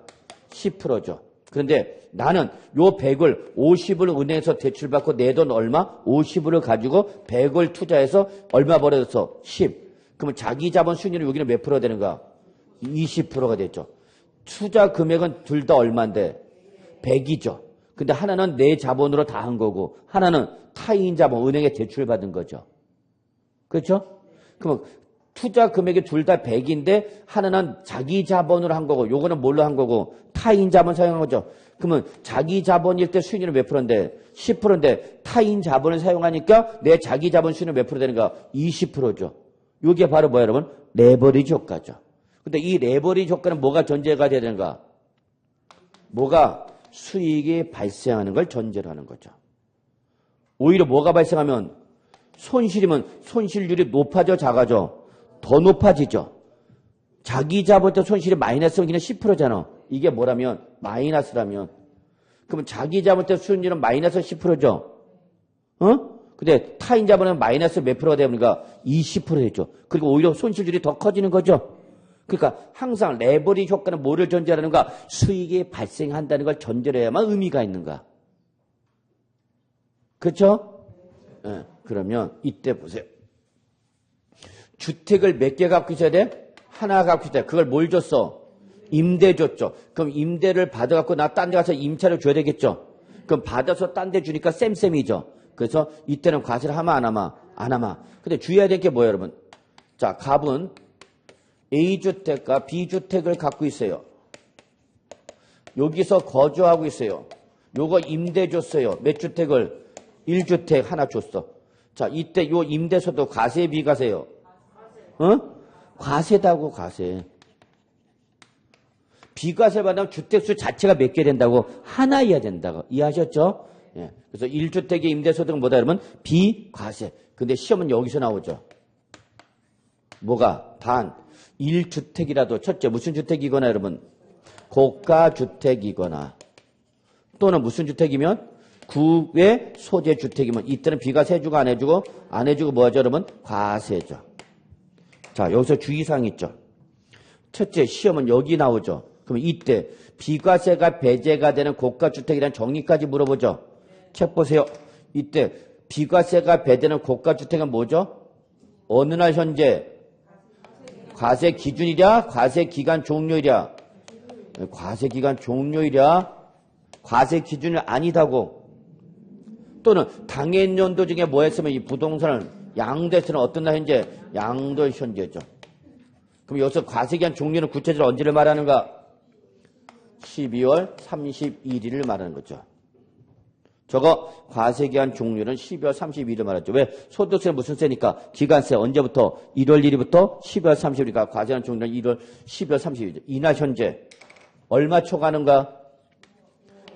10%죠. 그런데 나는 요 100을 50을 은행에서 대출받고 내 돈 얼마? 50을 가지고 100을 투자해서 얼마 벌어들였어? 10. 그러면 자기 자본 수익률이 여기는 몇 프로가 되는가? 20%가 됐죠. 투자 금액은 둘 다 얼마인데? 100이죠. 근데 하나는 내 자본으로 다 한 거고 하나는 타인 자본, 은행에 대출받은 거죠. 그렇죠? 그러면 투자 금액이 둘 다 100인데 하나는 자기 자본으로 한 거고 요거는 뭘로 한 거고 타인 자본 사용한 거죠. 그러면 자기 자본일 때 수익률은 몇 프로인데? 10%인데 타인 자본을 사용하니까 내 자기 자본 수익률은 몇 프로 되는가? 20%죠. 이게 바로 뭐야 여러분? 레버리지 효과죠. 근데 이 레버리지 효과는 뭐가 전제가 돼야 되는가? 뭐가 수익이 발생하는 걸 전제로 하는 거죠. 오히려 뭐가 발생하면 손실이면 손실률이 높아져 작아져? 더 높아지죠. 자기 자본 때 손실이 마이너스면 그냥 10%잖아. 이게 뭐라면? 마이너스라면. 그러면 자기 자본 때 수익률은 마이너스 10%죠. 근데 타인 자본은 마이너스 몇 프로가 됩니까? 20% 되죠. 그리고 오히려 손실률이 더 커지는 거죠. 그러니까 항상 레버리지 효과는 뭐를 전제하는가? 수익이 발생한다는 걸 전제로 해야만 의미가 있는가? 그렇죠? 네, 그러면 이때 보세요. 주택을 몇 개 갖고 있어야 돼? 하나 갖고 있어야 돼. 그걸 뭘 줬어? 임대 줬죠. 그럼 임대를 받아갖고 나 딴 데 가서 임차료 줘야 되겠죠. 그럼 받아서 딴 데 주니까 쌤쌤이죠. 그래서 이때는 과세를 하마 안 하마? 안 하마. 근데 주의해야 될 게 뭐예요 여러분? 자, 갑은 A주택과 B주택을 갖고 있어요. 여기서 거주하고 있어요. 요거 임대 줬어요. 몇 주택을? 1주택 하나 줬어. 자, 이때 요 임대소도 과세 비과세요? 과세다고 과세. 비과세 받으면 주택수 자체가 몇 개 된다고? 하나여야 된다고. 이해하셨죠? 예. 그래서 1주택의 임대소득은 뭐다 그러면 비과세. 근데 시험은 여기서 나오죠. 뭐가? 단 1주택이라도 첫째 무슨 주택이거나 여러분? 고가주택이거나 또는 무슨 주택이면? 구의 소재 주택이면 이때는 비과세 해주고 안 해주고? 안 해주고 뭐죠 여러분? 과세죠. 자, 여기서 주의사항이 있죠. 첫째, 시험은 여기 나오죠. 그럼 이때 비과세가 배제가 되는 고가주택이라는 정의까지 물어보죠. 책 보세요. 이때 비과세가 배제되는 고가주택은 뭐죠? 어느 날 현재? 과세 기준이랴? 과세 기간 종료이랴? 과세 기간 종료이랴? 과세 기준이 아니다고. 또는 당해연도 중에 뭐 했으면 이 부동산을 양도했으면 어떤 날 현재? 양도 현재죠. 그럼 여기서 과세기한 종료는 구체적으로 언제를 말하는가? 12월 31일을 말하는 거죠. 저거 과세기한 종료는 12월 31일을 말하죠. 왜? 소득세는 무슨 세니까? 기간세 언제부터? 1월 1일부터 12월 30일이니까 과세기한 종료는 12월 30일이죠. 이날 현재 얼마 초과하는가?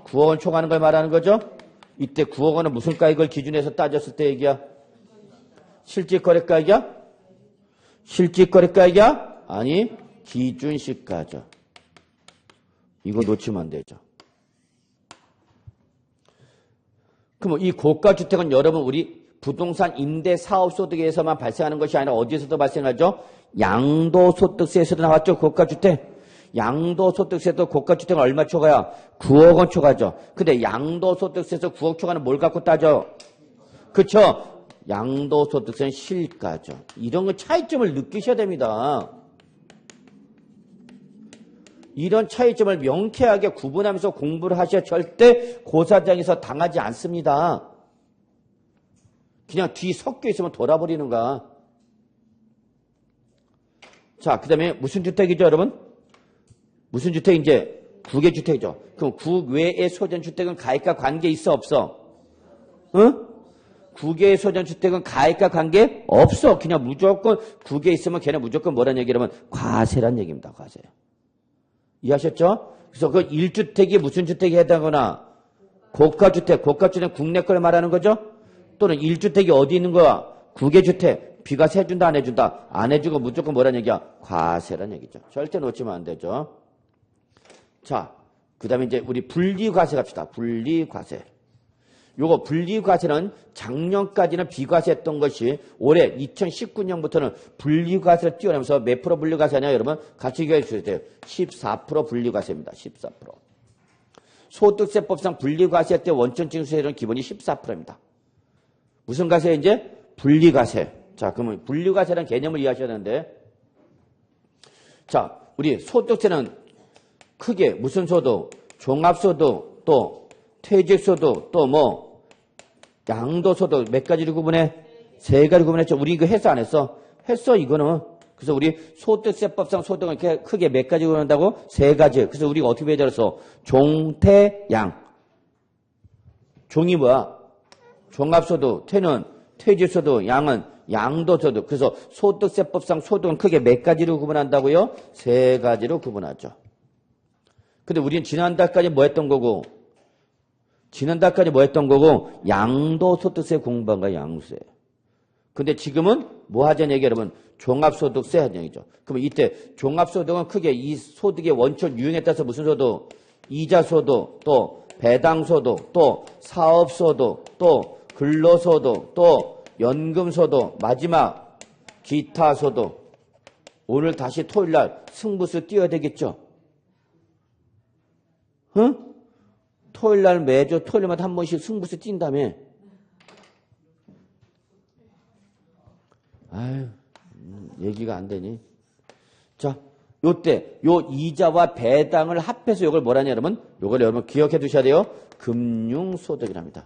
9억 원 초과하는 걸 말하는 거죠. 이때 9억 원은 무슨 가액을 기준해서 따졌을 때 얘기야? 실질거래가액이야? 실질거래가액이야? 아니, 기준시가죠. 이거 놓치면 안 되죠. 그럼 이 고가주택은 여러분 우리 부동산 임대 사업 소득에서만 발생하는 것이 아니라 어디에서도 발생하죠? 양도소득세에서도 나왔죠. 고가주택. 양도소득세도 고가주택은 얼마 초과야? 9억 원 초과죠. 근데 양도소득세에서 9억 초과는 뭘 갖고 따져? 그쵸? 양도소득세는 실가죠. 이런 거 차이점을 느끼셔야 됩니다. 이런 차이점을 명쾌하게 구분하면서 공부를 하셔야 절대 고사장에서 당하지 않습니다. 그냥 뒤 섞여 있으면 돌아버리는 거야. 자, 그 다음에 무슨 주택이죠, 여러분? 무슨 주택? 이제 국외주택이죠. 그럼 국외의 소전주택은 가액과 관계 있어, 없어? 응? 국외의 소전주택은 가액과 관계 없어. 그냥 무조건 국외에 있으면 걔는 무조건 뭐란 얘기라면 과세란 얘기입니다. 과세. 이해하셨죠? 그래서 그 1주택이 무슨 주택에 해당하거나 고가주택, 고가주택은 국내 걸 말하는 거죠? 또는 1주택이 어디 있는 거야? 국외주택. 비과세 해준다, 안 해준다? 안 해주고 무조건 뭐란 얘기야? 과세란 얘기죠. 절대 놓치면 안 되죠. 자, 그 다음에 이제 우리 분리과세 갑시다. 분리과세. 요거 분리과세는 작년까지는 비과세했던 것이 올해 2019년부터는 분리과세를 뛰어내면서 몇 프로 분리과세냐 여러분? 같이 기억해 주셔야 돼요. 14% 분리과세입니다. 14%. 소득세법상 분리과세 때 원천징수세율은 기본이 14%입니다. 무슨 과세 이제? 분리과세. 자, 그러면 분리과세라는 개념을 이해하셔야 되는데, 자, 우리 소득세는 크게 무슨 소득? 종합소득, 또 퇴직소득, 또 뭐 양도소득 몇 가지를 구분해? 세 가지 구분했죠. 우리 이거 했어 안 했어? 했어 이거는. 그래서 우리 소득세법상 소득은 이렇게 크게 몇 가지 구분한다고? 세 가지. 그래서 우리가 어떻게 배제했어? 종퇴양. 종이 뭐야? 종합소득, 퇴는 퇴직소득, 양은 양도소득. 그래서 소득세법상 소득은 크게 몇 가지로 구분한다고요? 세 가지로 구분하죠. 근데 우리는 지난달까지 뭐 했던 거고? 지난달까지 뭐 했던 거고? 양도소득세 공부한 거야, 양도세. 근데 지금은 뭐 하자는 얘기 여러분? 종합소득세 하자는 얘기죠. 그러면 이때 종합소득은 크게 이 소득의 원천 유형에 따라서 무슨 소득? 이자소득, 또 배당소득, 또 사업소득, 또 근로소득, 또 연금소득, 마지막 기타소득. 오늘 다시 토요일날 승부수 띄워야 되겠죠? 응? 토요일날 매주 토요일마다 한 번씩 승부수 뛴다며. 아유, 얘기가 안 되니. 자, 요때 요 이자와 배당을 합해서 요걸 뭐라냐 여러분? 요걸 여러분 기억해 두셔야 돼요. 금융소득이랍니다.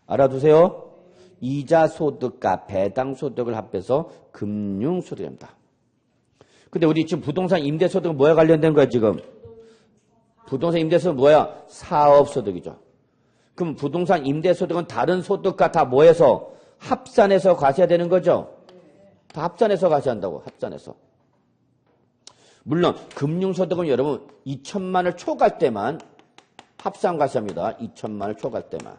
알아두세요. 이자 소득과 배당 소득을 합해서 금융소득입니다. 근데 우리 지금 부동산 임대소득은 뭐에 관련된 거야 지금? 부동산 임대소득은 뭐야? 사업소득이죠. 그럼 부동산 임대소득은 다른 소득과 다 뭐해서? 합산해서 과세되는 거죠? 다 합산해서 과세한다고. 합산해서. 물론 금융소득은 여러분 2천만을 초과할 때만 합산 과세합니다. 2천만을 초과할 때만.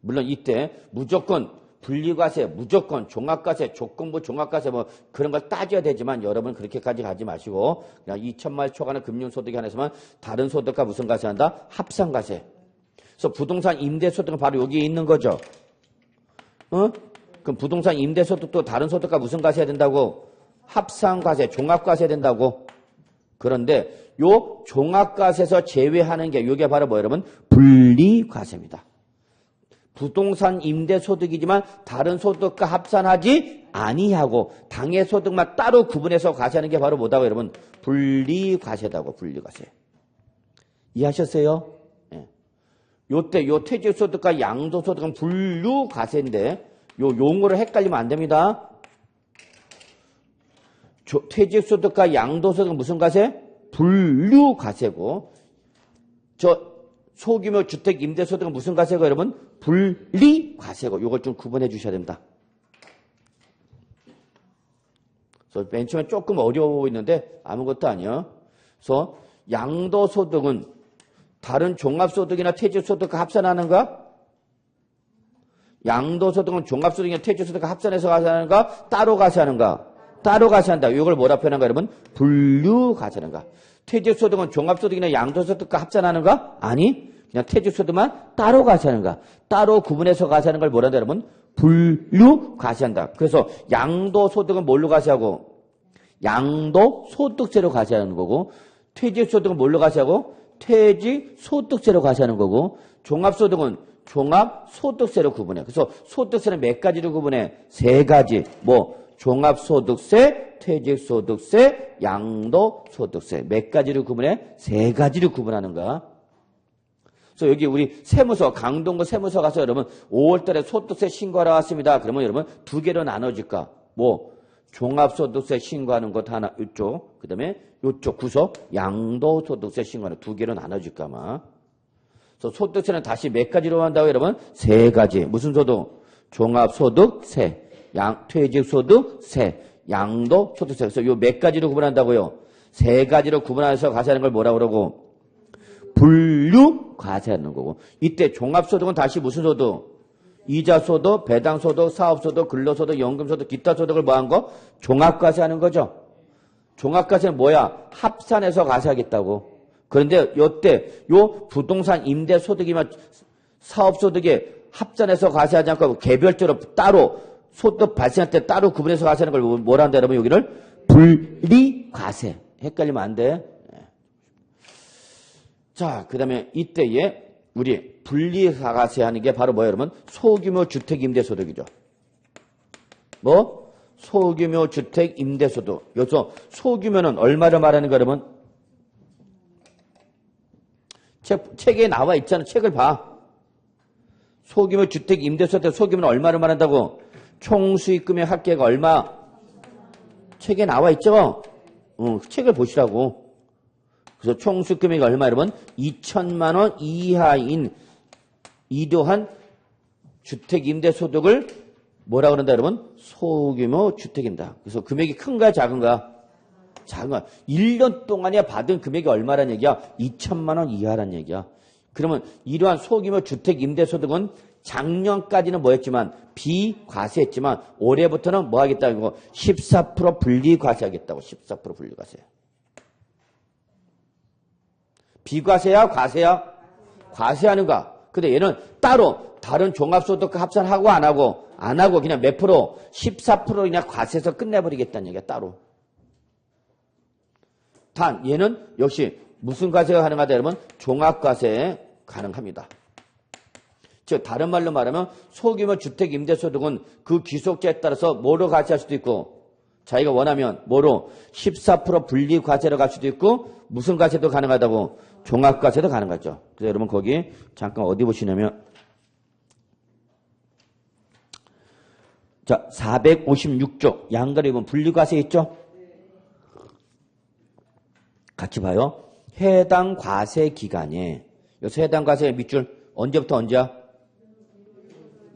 물론 이때 무조건 분리과세, 무조건 종합과세, 조건부 종합과세 뭐 그런 걸 따져야 되지만 여러분 그렇게까지 가지 마시고 그냥 2천만 초과는 금융소득에 한해서만 다른 소득과 무슨 과세한다? 합산과세. 그래서 부동산 임대소득은 바로 여기에 있는 거죠. 그럼 부동산 임대소득도 다른 소득과 무슨 과세해야 된다고? 합산과세, 종합과세 된다고. 그런데 요 종합과세에서 제외하는 게 이게 바로 뭐 여러분? 분리과세입니다. 부동산 임대소득이지만 다른 소득과 합산하지 아니하고 당해 소득만 따로 구분해서 과세하는 게 바로 뭐다고 여러분? 분리과세다고. 분리과세. 이해하셨어요? 예. 요때 요 퇴직소득과 양도소득은 분류과세인데 요 용어를 헷갈리면 안 됩니다. 퇴직소득과 양도소득은 무슨 과세? 분류과세고 저 소규모 주택 임대소득은 무슨 과세고 여러분? 분리과세고 이걸 좀 구분해 주셔야 됩니다. 그래서 맨 처음에 조금 어려워 보이는데 아무것도 아니에요. 그래서 양도소득은 다른 종합소득이나 퇴직소득과 합산하는가? 양도소득은 종합소득이나 퇴직소득과 합산해서 과세하는가? 따로 과세하는가? 따로 과세한다. 이걸 뭐라 표현한가 여러분? 분류과세하는가? 퇴직소득은 종합소득이나 양도소득과 합산하는가? 아니, 그냥 퇴직소득만 따로 과세하는 거야. 따로 구분해서 과세하는 걸 뭐라 한다 여러분? 분류 과세한다. 그래서 양도소득은 뭘로 과세하고? 양도소득세로 과세하는 거고, 퇴직소득은 뭘로 과세하고? 퇴직소득세로 과세하는 거고, 종합소득은 종합소득세로 구분해. 그래서 소득세는 몇 가지로 구분해? 세 가지. 뭐 종합소득세, 퇴직소득세, 양도소득세. 몇 가지로 구분해? 세 가지로 구분하는 거야. 그래서 여기 우리 세무서, 강동구 세무서 가서 여러분 5월달에 소득세 신고하러 왔습니다. 그러면 여러분 두 개로 나눠질까? 뭐 종합소득세 신고하는 것 하나 이쪽, 그 다음에 이쪽 구석 양도소득세 신고하는 두 개로 나눠질까 아마. 그래서 소득세는 다시 몇 가지로 한다고 여러분? 세 가지. 무슨 소득? 종합소득세, 퇴직소득세, 양도소득세. 그래서 요 몇 가지로 구분한다고요? 세 가지로 구분해서 과세하는 걸 뭐라고 그러고? 분류 과세하는 거고. 이때 종합소득은 다시 무슨 소득? 이자소득, 배당소득, 사업소득, 근로소득, 연금소득, 기타소득을 뭐한 거? 종합과세하는 거죠. 종합과세는 뭐야? 합산해서 과세하겠다고. 그런데 요때 요 부동산 임대소득이면 사업소득에 합산해서 과세하지 않고 개별적으로 따로 소득 발생할 때 따로 구분해서 과세하는 걸 뭐라 한다 여러분? 여기를 분리과세. 헷갈리면 안 돼. 자, 그 다음에 이때에 우리 분리과세하는 게 바로 뭐예요, 여러분? 소규모 주택 임대소득이죠. 뭐? 소규모 주택 임대소득. 여기서 소규모는 얼마를 말하는 거예요, 여러분? 책에 나와 있잖아. 책을 봐. 소규모 주택 임대소득 소규모는 얼마를 말한다고? 총수익금의 합계가 얼마? 책에 나와 있죠? 책을 보시라고. 그래서 총수익금액이 얼마 여러분? 2천만 원 이하인 이러한 주택 임대소득을 뭐라 그런다 여러분? 소규모 주택입니다. 그래서 금액이 큰가 작은가? 작은 거야. 1년 동안에 받은 금액이 얼마란 얘기야? 2천만 원 이하란 얘기야. 그러면 이러한 소규모 주택 임대소득은 작년까지는 뭐였지만 비과세했지만 올해부터는 뭐 하겠다고? 14% 분리과세하겠다고. 14% 분리과세. 비과세야 과세야? 과세하는가? 근데 얘는 따로 다른 종합소득과 합산하고 안 하고 그냥 몇 프로? 14% 그냥 과세해서 끝내버리겠다는 얘기야 따로. 단 얘는 역시 무슨 과세가 가능하다 여러분? 종합과세 가능합니다. 즉 다른 말로 말하면 소규모 주택 임대소득은 그 귀속자에 따라서 뭐로 과세할 수도 있고 자기가 원하면 뭐로 14% 분리과세로 갈 수도 있고 무슨 과세도 가능하다고? 종합과세도 가능하죠. 그래서 여러분 거기 잠깐 어디 보시냐면 자 456조 양가리 보면 분리과세 있죠? 같이 봐요. 해당 과세 기간에 여기서 해당 과세의 밑줄 언제부터 언제야?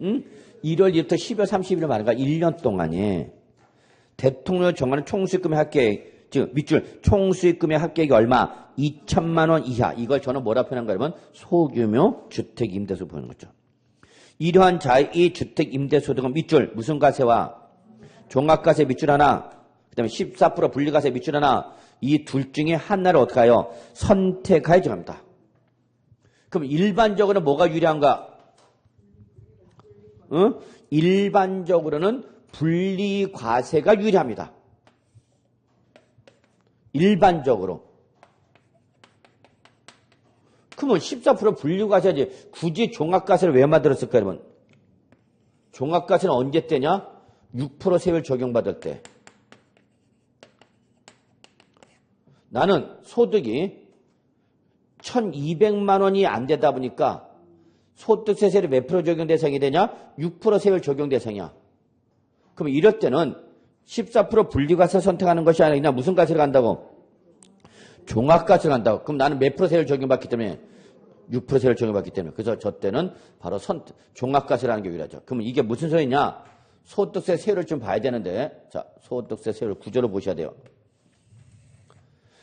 1월 1일부터 12월 30일 말인가 1년 동안에 대통령이 정하는 총수익금의 합계액 즉 밑줄 총수익금의 합계액이 얼마? 2천만 원 이하. 이걸 저는 뭐라 표현한 거예요? 여러분? 소규모 주택 임대소득 보는 거죠. 이러한 자의 주택 임대소득은 밑줄 무슨 과세와 종합과세 밑줄 하나 그 다음에 14% 분리과세 밑줄 하나 이 둘 중에 하나를 어떻게 해요? 선택하여야 합니다. 그럼 일반적으로 뭐가 유리한가? 일반적으로는 분리과세가 유리합니다. 일반적으로. 그러면 14% 분리과세지 굳이 종합과세를 왜 만들었을까 여러분? 종합과세는 언제 때냐? 6% 세율 적용받을 때. 나는 소득이 1,200만 원이 안 되다 보니까 소득세 세율이 몇 프로 적용 대상이 되냐? 6% 세율 적용 대상이야. 그럼 이럴 때는 14% 분리과세 선택하는 것이 아니라 무슨 과세를 간다고? 종합과세를 간다고. 그럼 나는 몇 프로 세율 적용받기 때문에? 6% 세율 적용받기 때문에. 그래서 저 때는 바로 종합과세라는 게 유리하죠. 그러면 이게 무슨 소리냐? 소득세 세율을 좀 봐야 되는데 자 소득세 세율 구조를 보셔야 돼요.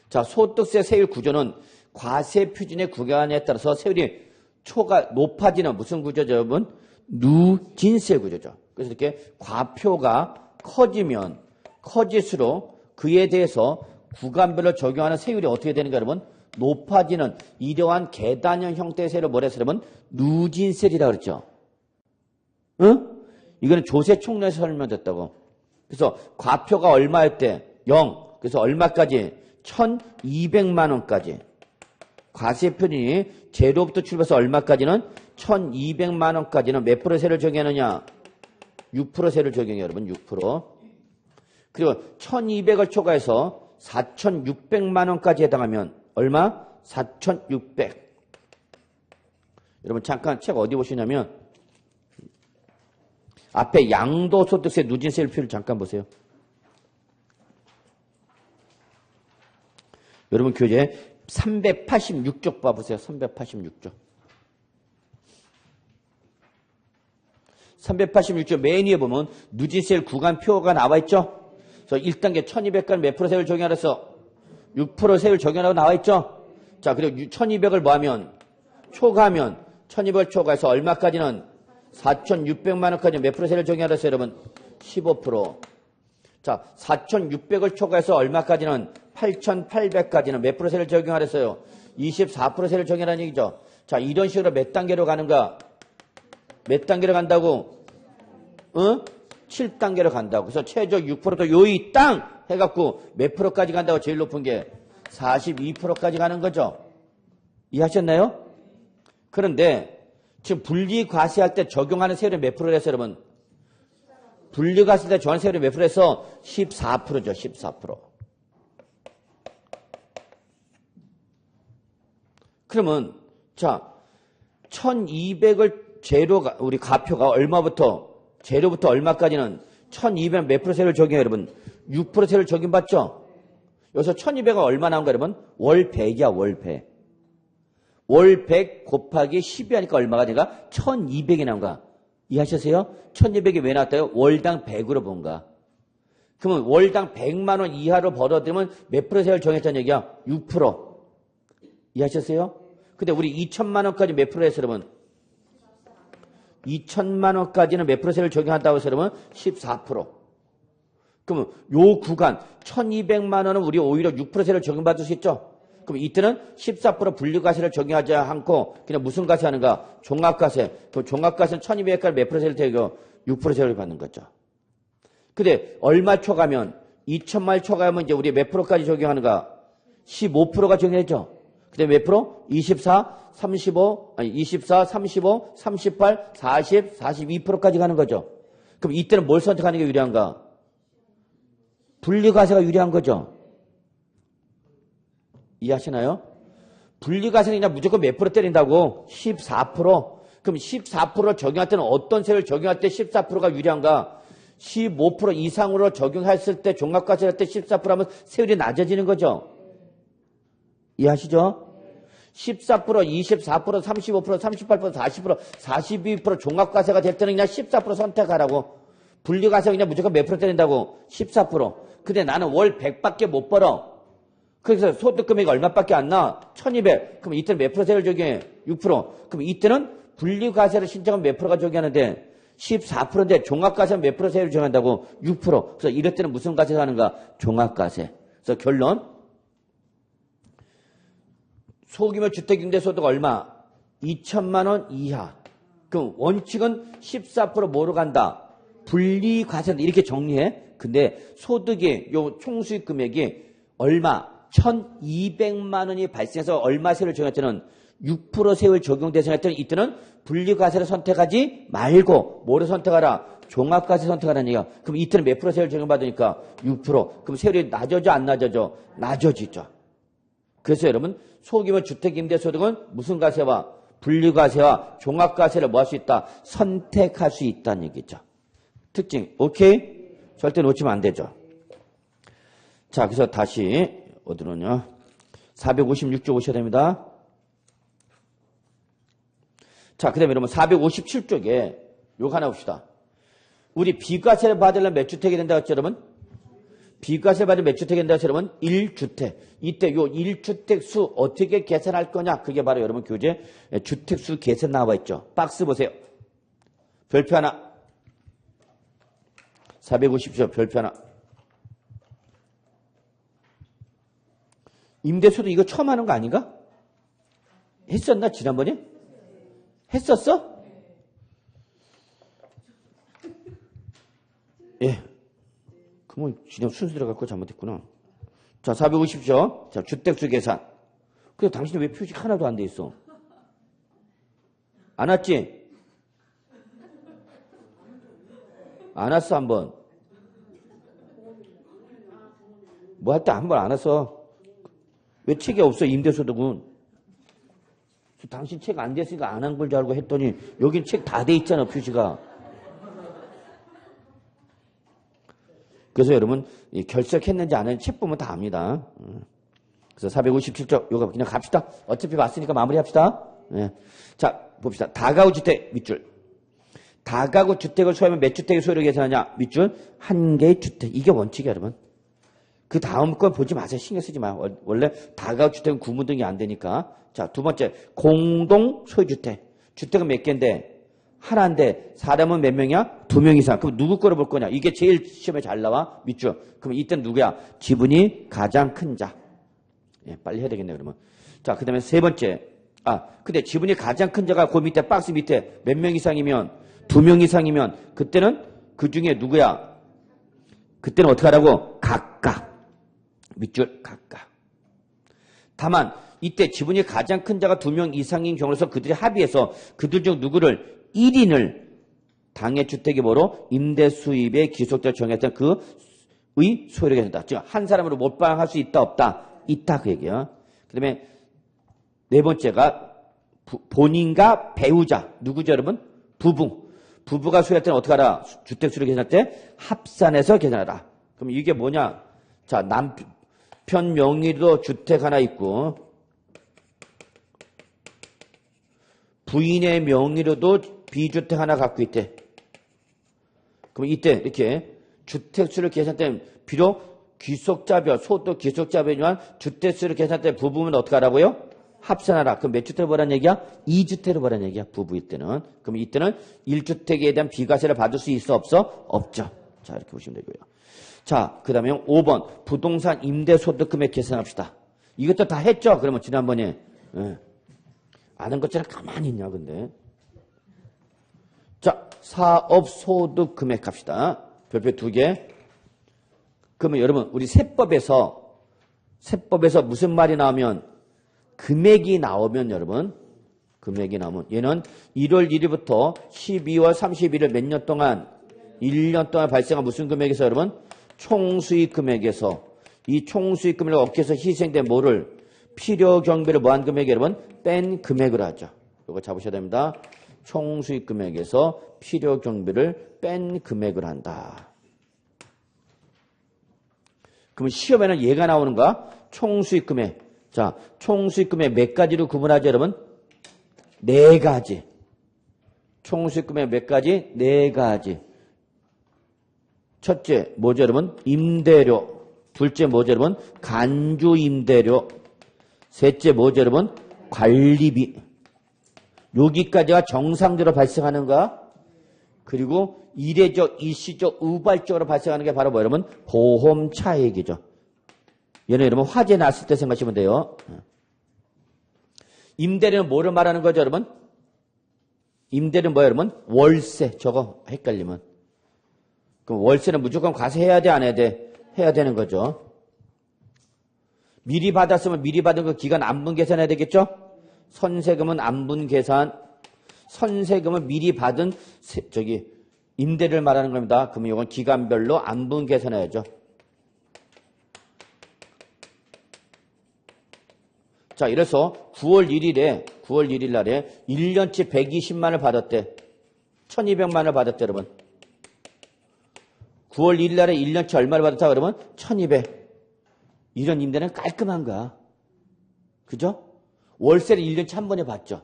자 소득세 세율 구조는 과세 표준의 구간에 따라서 세율이 초가 높아지는 무슨 구조죠 여러분? 누진세 구조죠. 그래서 이렇게 과표가 커지면 커질수록 그에 대해서 구간별로 적용하는 세율이 어떻게 되는가 여러분? 높아지는 이러한 계단형 형태의 셀을 뭐라 해서 그러면 누진셀이라고 그랬죠. 응? 이거는 조세 총론에서 설명됐다고. 그래서 과표가 얼마였대? 0. 그래서 얼마까지? 1200만 원까지. 과세표준이 제로부터 출발해서 얼마까지는? 1200만 원까지는 몇 프로 세를 적용하느냐? 6% 세를 적용해요, 여러분. 6%. 그리고 1200을 초과해서 4600만 원까지 해당하면 얼마? 4600. 여러분 잠깐 책 어디 보시냐면 앞에 양도소득세 누진세율 표를 잠깐 보세요. 여러분 교재 386쪽 봐보세요. 386쪽. 386쪽 맨 위에 보면 누진세율 구간표가 나와 있죠. 그래서 1단계 1200까지 몇 프로 세율 적용하래서 6% 세율 적용하라고 나와 있죠. 자, 그리고 1200을 뭐 하면? 초과하면 1200을 초과해서 얼마까지는? 4600만 원까지 몇 프로 세율 적용하래서 여러분? 15%. 자, 4600을 초과해서 얼마까지는? 8800까지는 몇 프로 세율 적용하랬어요? 24% 세율 적용하라는 얘기죠. 자, 이런 식으로 몇 단계로 가는가? 몇 단계로 간다고? 7단계로 간다고. 그래서 최저 6%도 요이 땅 해갖고 몇 프로까지 간다고? 제일 높은 게 42%까지 가는 거죠. 이해하셨나요? 그런데 지금 분리과세할 때 적용하는 세율이 몇 프로를 해서 여러분? 분리과세 때 적용하는 세율이 몇 프로 해서? 14%죠. 14%. 그러면 자 1200을 제로가 우리 가표가 얼마부터 제로부터 얼마까지는 1200 몇 프로 세율을 적용해요, 여러분? 6% 세율을 적용받죠? 여기서 1200은 얼마 나온가, 여러분? 월 100이야, 월 100. 월 100 곱하기 10이 하니까 얼마가 되니까 1200이 나온가? 이해하셨어요? 1200이 왜 나왔다요? 월당 100으로 본가? 그러면 월당 100만 원 이하로 벌어들이면 몇 프로 세율 정했다는 얘기야? 6%. 이해하셨어요? 근데 우리 2천만 원까지 몇 프로 해서 여러분? 2천만 원까지는 몇 프로 세율 적용한다고 해서 그러면 14%. 그러면 요 구간 1200만 원은 우리 오히려 6% 세율 적용받을 수 있죠? 그럼 이때는 14% 분리과세를 적용하지 않고 그냥 무슨 과세 하는가? 종합과세. 그럼 종합과세는 1200까지 몇 프로 세율 적용? 6% 세율을 받는 거죠. 근데 얼마 초과면 2천만 초과하면 이제 우리 몇 프로까지 적용하는가? 15%가 적용했죠. 근데 몇 프로? 24, 35, 38, 40, 42%까지 가는 거죠. 그럼 이때는 뭘 선택하는 게 유리한가? 분리과세가 유리한 거죠. 이해하시나요? 분리과세는 그냥 무조건 몇 프로 때린다고? 14%. 그럼 14% 적용할 때는 어떤 세율 적용할 때 14%가 유리한가? 15% 이상으로 적용했을 때 종합과세 할 때 14% 하면 세율이 낮아지는 거죠. 이해하시죠? 14%, 24%, 35%, 38%, 40%, 42% 종합과세가 될 때는 그냥 14% 선택하라고. 분리과세가 그냥 무조건 몇 프로 때린다고? 14%. 근데 나는 월 100밖에 못 벌어. 그래서 소득금액이 얼마밖에 안 나? 1200. 그럼 이때는 몇 프로 세율 적용해? 6%. 그럼 이때는 분리과세를 신청하면 몇 프로가 적용하는데? 14%인데 종합과세는 몇 프로 세율 적용한다고? 6%. 그래서 이럴 때는 무슨 과세가 하는가? 종합과세. 그래서 결론. 소규모 주택임대소득 얼마? 2천만 원 이하. 그럼 원칙은 14% 뭐로 간다? 분리과세인다. 이렇게 정리해. 근데 소득이 요 총수익 금액이 얼마? 1200만 원이 발생해서 얼마 세율을 적용할 때는 6% 세율 적용 대상할 때는 이때는 분리과세를 선택하지 말고 뭐를 선택하라? 종합과세 선택하라는 얘기야. 그럼 이때는 몇 프로 세율 적용받으니까 6%. 그럼 세율이 낮아져 안 낮아져? 낮아지죠. 그래서 여러분 소규모 주택임대소득은 무슨 과세와 분리과세와 종합과세를 뭐 할 수 있다? 선택할 수 있다는 얘기죠. 특징 오케이? 절대 놓치면 안 되죠. 자, 그래서 다시 어디로냐? 456쪽 오셔야 됩니다. 자, 그 다음에 여러분 457쪽에 요거 하나 봅시다. 우리 비과세를 받으려면 몇 주택이 된다고 했죠, 여러분? 비과세 받으면 몇 주택이 된다고 했죠, 여러분? 1주택. 이때 요 1주택 수 어떻게 계산할 거냐? 그게 바로 여러분 교재 주택수 계산 나와 있죠. 박스 보세요. 별표 하나. 450조 별표 하나. 임대소득 이거 처음 하는 거 아닌가? 했었나, 지난번에? 했었어? 예. 그러면 그냥 순서 들어갈 거 잘못했구나. 자, 450조. 자, 주택수 계산. 근데 당신이 왜 표식 하나도 안 돼 있어? 안 왔지? 안 왔어, 한 번. 뭐 할 때 한 번 안 왔어. 왜 책이 없어, 임대소득은? 당신 책 안 됐으니까 안 한 걸 줄 알고 했더니 여긴 책 다 돼 있잖아, 표시가. 그래서 여러분 결석했는지 안 했는지 책 보면 다 압니다. 그래서 457조 요거 그냥 갑시다. 어차피 봤으니까 마무리합시다. 네. 자, 봅시다. 다가구 주택 밑줄. 다가구 주택을 소유하면 몇 주택의 소유를 계산하냐? 밑줄 한 개의 주택. 이게 원칙이야, 여러분. 그 다음 건 보지 마세요. 신경 쓰지 마요. 원래 다가구 주택은 구분등이 안 되니까. 자, 두 번째 공동 소유주택. 주택은 몇 개인데? 하나인데 사람은 몇 명이야? 2명 이상. 그럼 누구 거로 볼 거냐? 이게 제일 시험에 잘 나와. 밑줄. 그럼 이때는 누구야? 지분이 가장 큰 자. 예, 빨리 해야 되겠네, 그러면. 자, 그 다음에 세 번째. 근데 지분이 가장 큰 자가 그 밑에 박스 밑에 몇 명 이상이면 2명 이상이면 그때는 그 중에 누구야? 그때는 어떻게 하라고? 각각. 밑줄 각각. 다만 이때 지분이 가장 큰 자가 2명 이상인 경우로서 그들이 합의해서 그들 중 누구를 1인을 당해 주택이 뭐로 임대 수입의 기속자로 정했던 그의 소유를 계산한다. 즉 한 사람으로 몰빵할 수 있다 없다? 있다 그 얘기야. 그다음에 네 번째가 본인과 배우자. 누구죠 여러분? 부부가 소유할 때는 어떻게 하라? 주택 수를 계산할 때 합산해서 계산하라. 그럼 이게 뭐냐? 자, 남편 명의로 주택 하나 있고 부인의 명의로도 비주택 하나 갖고 있대. 그럼 이때 이렇게 주택수를 계산할 때 비록 귀속자별, 소득 귀속자별이지만 주택수를 계산할 때 부부는 어떻게 하라고요? 합산하라. 그럼 몇 주택을 보라는 얘기야? 2주택을 보라는 얘기야. 부부일 때는. 그럼 이때는 1주택에 대한 비과세를 받을 수 있어 없어? 없죠. 자, 이렇게 보시면 되고요. 자, 그 다음에 5번 부동산 임대소득 금액 계산합시다. 이것도 다 했죠? 그러면 지난번에. 예. 아는 것처럼 가만히 있냐 근데. 자, 사업소득 금액 합시다. 별표 2개. 그러면 여러분 우리 세법에서 무슨 말이 나오면 금액이 나오면 여러분 금액이 나오면 얘는 1월 1일부터 12월 31일 몇 년 동안 1년 동안 발생한 무슨 금액에서 여러분 총수익 금액에서 이 총수익 금액을 얻기 위해서 희생된 뭐를 필요 경비를 뭐한 금액이 여러분 뺀 금액을 하죠. 이거 잡으셔야 됩니다. 총수익 금액에서 필요 경비를 뺀 금액을 한다. 그러면 시험에는 얘가 나오는가? 총수익 금액. 자, 총수익 금액 몇 가지로 구분하죠, 여러분? 4가지. 총수익 금액 몇 가지? 4가지. 첫째, 뭐죠, 여러분? 임대료. 둘째, 뭐죠, 여러분? 간주 임대료. 셋째, 뭐죠, 여러분? 관리비. 여기까지가 정상적으로 발생하는가? 그리고 이례적, 일시적, 우발적으로 발생하는 게 바로 뭐 여러분? 보험 차익이죠. 얘는 여러분 화재 났을 때 생각하시면 돼요. 임대료는 뭐를 말하는 거죠, 여러분? 임대료는 뭐예요, 여러분? 월세. 저거 헷갈리면. 그럼 월세는 무조건 과세해야 돼, 안 해야 돼? 해야 되는 거죠. 미리 받았으면 미리 받은 그 기간 안분 계산해야 되겠죠? 선세금은 안분 계산. 선세금은 미리 받은 임대를 말하는 겁니다. 그러면 이건 기간별로 안분 계산해야죠. 자, 이래서 9월 1일 날에 1년치 120만을 받았대. 1200만을 받았대, 여러분. 9월 1일 날에 1년치 얼마를 받았다, 그러면? 1200. 이런 임대는 깔끔한 거야. 그죠? 월세를 1년치 한 번에 받죠.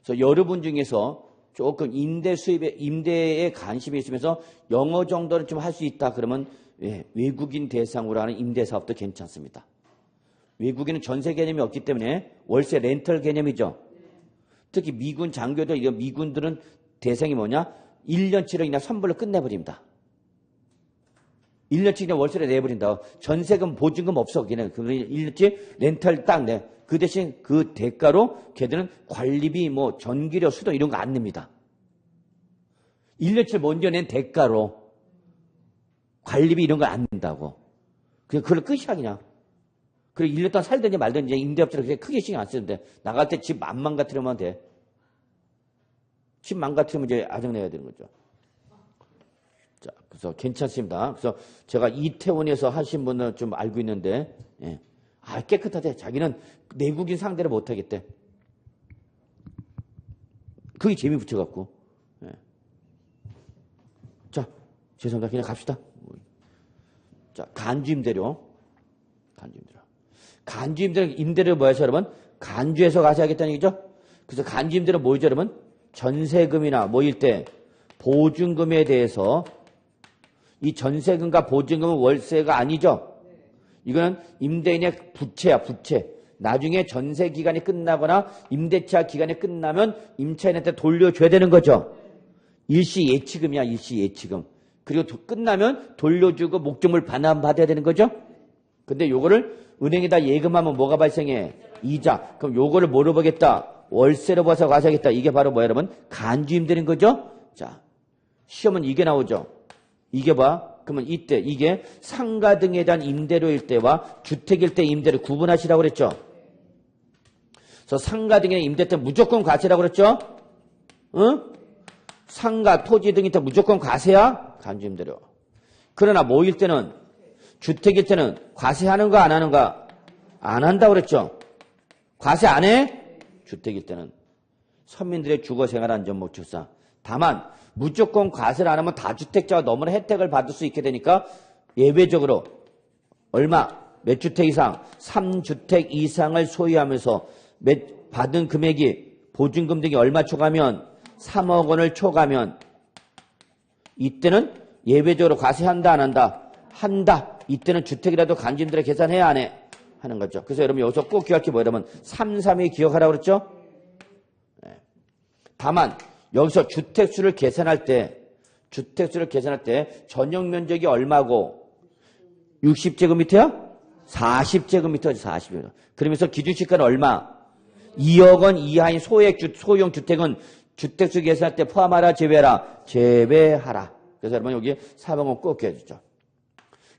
그래서 여러분 중에서 조금 임대에 관심이 있으면서 영어 정도는 좀 할 수 있다. 그러면 외국인 대상으로 하는 임대 사업도 괜찮습니다. 외국인은 전세 개념이 없기 때문에 월세 렌털 개념이죠. 특히 미군 장교도 미군들은 대상이 뭐냐? 1년치를 그냥 선불로 끝내버립니다. 1년치 그냥 월세를 내버린다. 전세금, 보증금 없어. 걔는. 1년치 렌탈 딱 내. 그 대신 그 대가로 걔들은 관리비, 뭐, 전기료, 수도 이런 거 안 냅니다. 1년치 먼저 낸 대가로 관리비 이런 거 안 낸다고. 그냥 그걸 끝이야, 그냥. 그리고 1년 동안 살든지 말든지 임대업자를 그렇게 크게 신경 안 쓰는데 나갈 때 집 안 망가뜨리면 돼. 집 망가뜨리면 이제 아정내야 되는 거죠. 자, 그래서 괜찮습니다. 그래서 제가 이태원에서 하신 분은 좀 알고 있는데, 예. 아, 깨끗하대. 자기는 내국인 상대를 못 하겠대. 그게 재미 붙여갖고. 예. 자, 죄송합니다. 그냥 갑시다. 자, 간주 임대료. 간주 임대료. 간주 임대료, 임대료 뭐였죠, 여러분? 간주에서 가서 하겠다는 얘기죠? 그래서 간주 임대료 뭐죠, 여러분? 전세금이나 뭐일 때 보증금에 대해서 이 전세금과 보증금은 월세가 아니죠? 이거는 임대인의 부채야, 부채. 나중에 전세 기간이 끝나거나 임대차 기간이 끝나면 임차인한테 돌려줘야 되는 거죠. 일시 예치금이야, 일시 예치금. 그리고 끝나면 돌려주고 목적물 반환받아야 되는 거죠. 근데 요거를 은행에다 예금하면 뭐가 발생해? 이자. 그럼 요거를 뭐로 보겠다? 월세로 봐서 가져야겠다. 이게 바로 뭐야, 여러분? 간주임 되는 거죠? 자, 시험은 이게 나오죠. 이게 봐. 그러면 이때 이게 상가 등에 대한 임대료일 때와 주택일 때 임대료 구분하시라고 그랬죠. 그래서 상가 등의 임대 때 무조건 과세라고 그랬죠. 응? 상가, 토지 등일 때 무조건 과세야 간주임대료. 그러나 뭐일 때는 주택일 때는 과세하는가 안 하는가? 안 한다고 그랬죠. 과세 안 해? 주택일 때는. 서민들의 주거생활안전목적상. 다만 무조건 과세를 안 하면 다주택자가 너무나 혜택을 받을 수 있게 되니까 예외적으로 얼마? 몇 주택 이상? 3주택 이상을 소유하면서 받은 금액이 보증금 등이 얼마 초과하면 3억 원을 초과하면 이때는 예외적으로 과세한다 안 한다? 한다. 이때는 주택이라도 간주임대료 계산해야 안 해? 하는 거죠. 그래서 여러분 여기서 꼭 기억할 게 뭐냐면 3, 3위 기억하라고 그랬죠? 네. 다만 여기서 주택수를 계산할 때 전용 면적이 얼마고 60제곱미터야? 40제곱미터지 40제곱미터. 그러면서 기준시가는 얼마? 2억 원 이하인 소형 주택은 주택수 계산할 때 포함하라 제외하라? 제외하라. 그래서 여러분 여기 4번은 꼭 기억해주죠.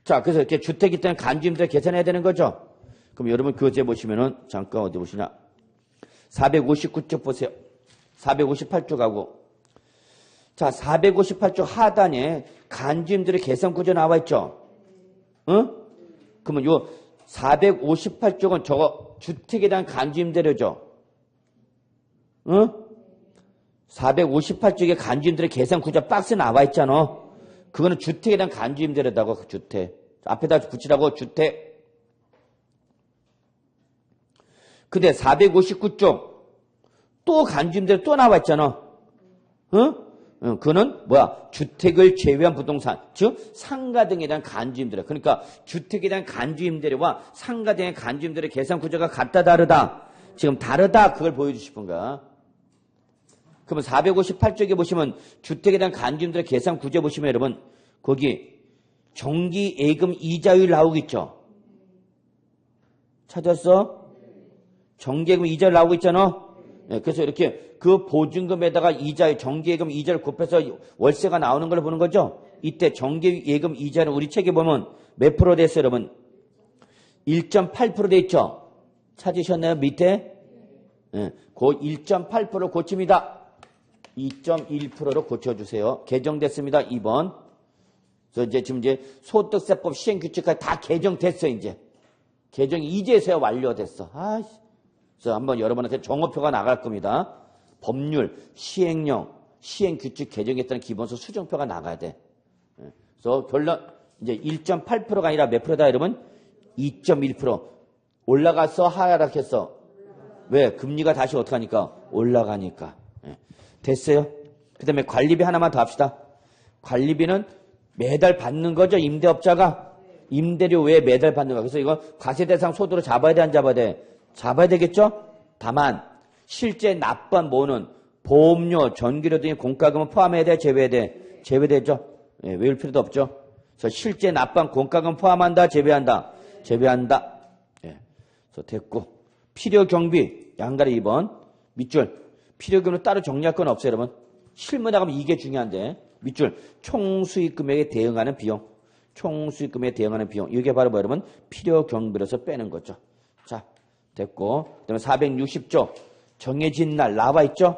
자, 그래서 이렇게 주택이 때는 간주임대료 계산해야 되는 거죠. 그럼 여러분 그거 보시면은 잠깐 어디 보시냐? 459쪽 보세요. 458쪽 하고. 자, 458쪽 하단에 간주임대료 계산 구조 나와 있죠. 응? 그러면 요 458쪽은 저거 주택에 대한 간주임대료죠. 응? 458쪽에 간주임대료 계산 구조 박스 나와 있잖아. 그거는 주택에 대한 간주임대료다고. 그 주택. 앞에다 붙이라고 주택. 근데 459쪽 또 간주임대료 또 나와 있잖아. 응? 그거는 뭐야? 주택을 제외한 부동산, 즉 상가 등에 대한 간주임대료. 그러니까 주택에 대한 간주임대료와 상가 등의 간주임대료 계산 구조가 같다 다르다? 지금 다르다. 그걸 보여주실 건가? 그러면 458쪽에 보시면 주택에 대한 간주임대료 계산 구조 보시면 여러분 거기 정기 예금 이자율 나오겠죠? 찾았어? 정기예금 이자율 나오고 있잖아? 네, 그래서 이렇게 그 보증금에다가 정기예금 이자를 곱해서 월세가 나오는 걸 보는 거죠? 이때 정기예금 이자는 우리 책에 보면 몇 프로 됐어요, 여러분? 1.8% 돼 있죠? 찾으셨나요? 밑에? 네, 그 1.8% 고칩니다. 2.1%로 고쳐주세요. 개정됐습니다. 2번. 그래서 지금 소득세법 시행규칙까지 다 개정됐어요, 이제. 개정이 이제서야 완료됐어. 그래서 한번 여러분한테 정오표가 나갈 겁니다. 법률, 시행령, 시행규칙 개정했다는 기본서 수정표가 나가야 돼. 그래서 결론, 이제 1.8%가 아니라 몇 프로다, 여러분? 2.1%. 올라갔어, 하락했어? 왜? 금리가 다시 어떻게 하니까? 올라가니까. 됐어요? 그 다음에 관리비 하나만 더 합시다. 관리비는 매달 받는 거죠, 임대업자가. 임대료 외에 매달 받는 거. 그래서 이거 과세대상 소득으로 잡아야 돼, 안 잡아야 돼? 잡아야 되겠죠? 다만 실제 납부한 뭐는 보험료, 전기료 등의 공과금은 포함해야 돼, 제외해야 돼? 제외되죠. 외울 필요도 없죠. 그래서 실제 납부한 공과금 포함한다, 제외한다? 제외한다. 예. 그래서 됐고. 필요 경비, 양가리 2번. 밑줄. 필요 경비는 따로 정리할 건 없어요, 여러분. 실무 나가면 이게 중요한데. 밑줄. 총수익 금액에 대응하는 비용. 총수익 금액에 대응하는 비용. 이게 바로 뭐 여러분? 필요 경비로서 빼는 거죠. 자, 됐고. 그 다음에 460조. 정해진 날 나와 있죠?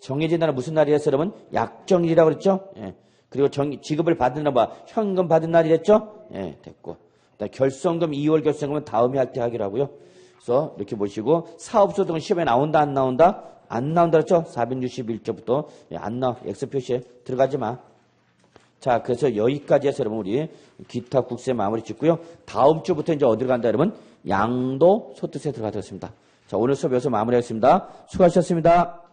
정해진 날은 무슨 날이랬어요, 여러분? 약정일이라고 그랬죠? 예. 그리고 지급을 받은 날, 현금 받은 날이랬죠? 예, 됐고. 그다음에 결손금, 2월 결손금은 다음에 할 때 하기로 하고요. 그래서 이렇게 보시고, 사업소 등은 시험에 나온다, 안 나온다? 안 나온다 그랬죠? 461조부터. 예, 안 나와. X 표시에 들어가지 마. 자, 그래서 여기까지 해서 여러분, 우리 기타 국세 마무리 짓고요. 다음 주부터 이제 어디로 간다, 여러분? 양도 소득세 들어가겠습니다. 자, 오늘 수업 여기서 마무리하겠습니다. 수고하셨습니다.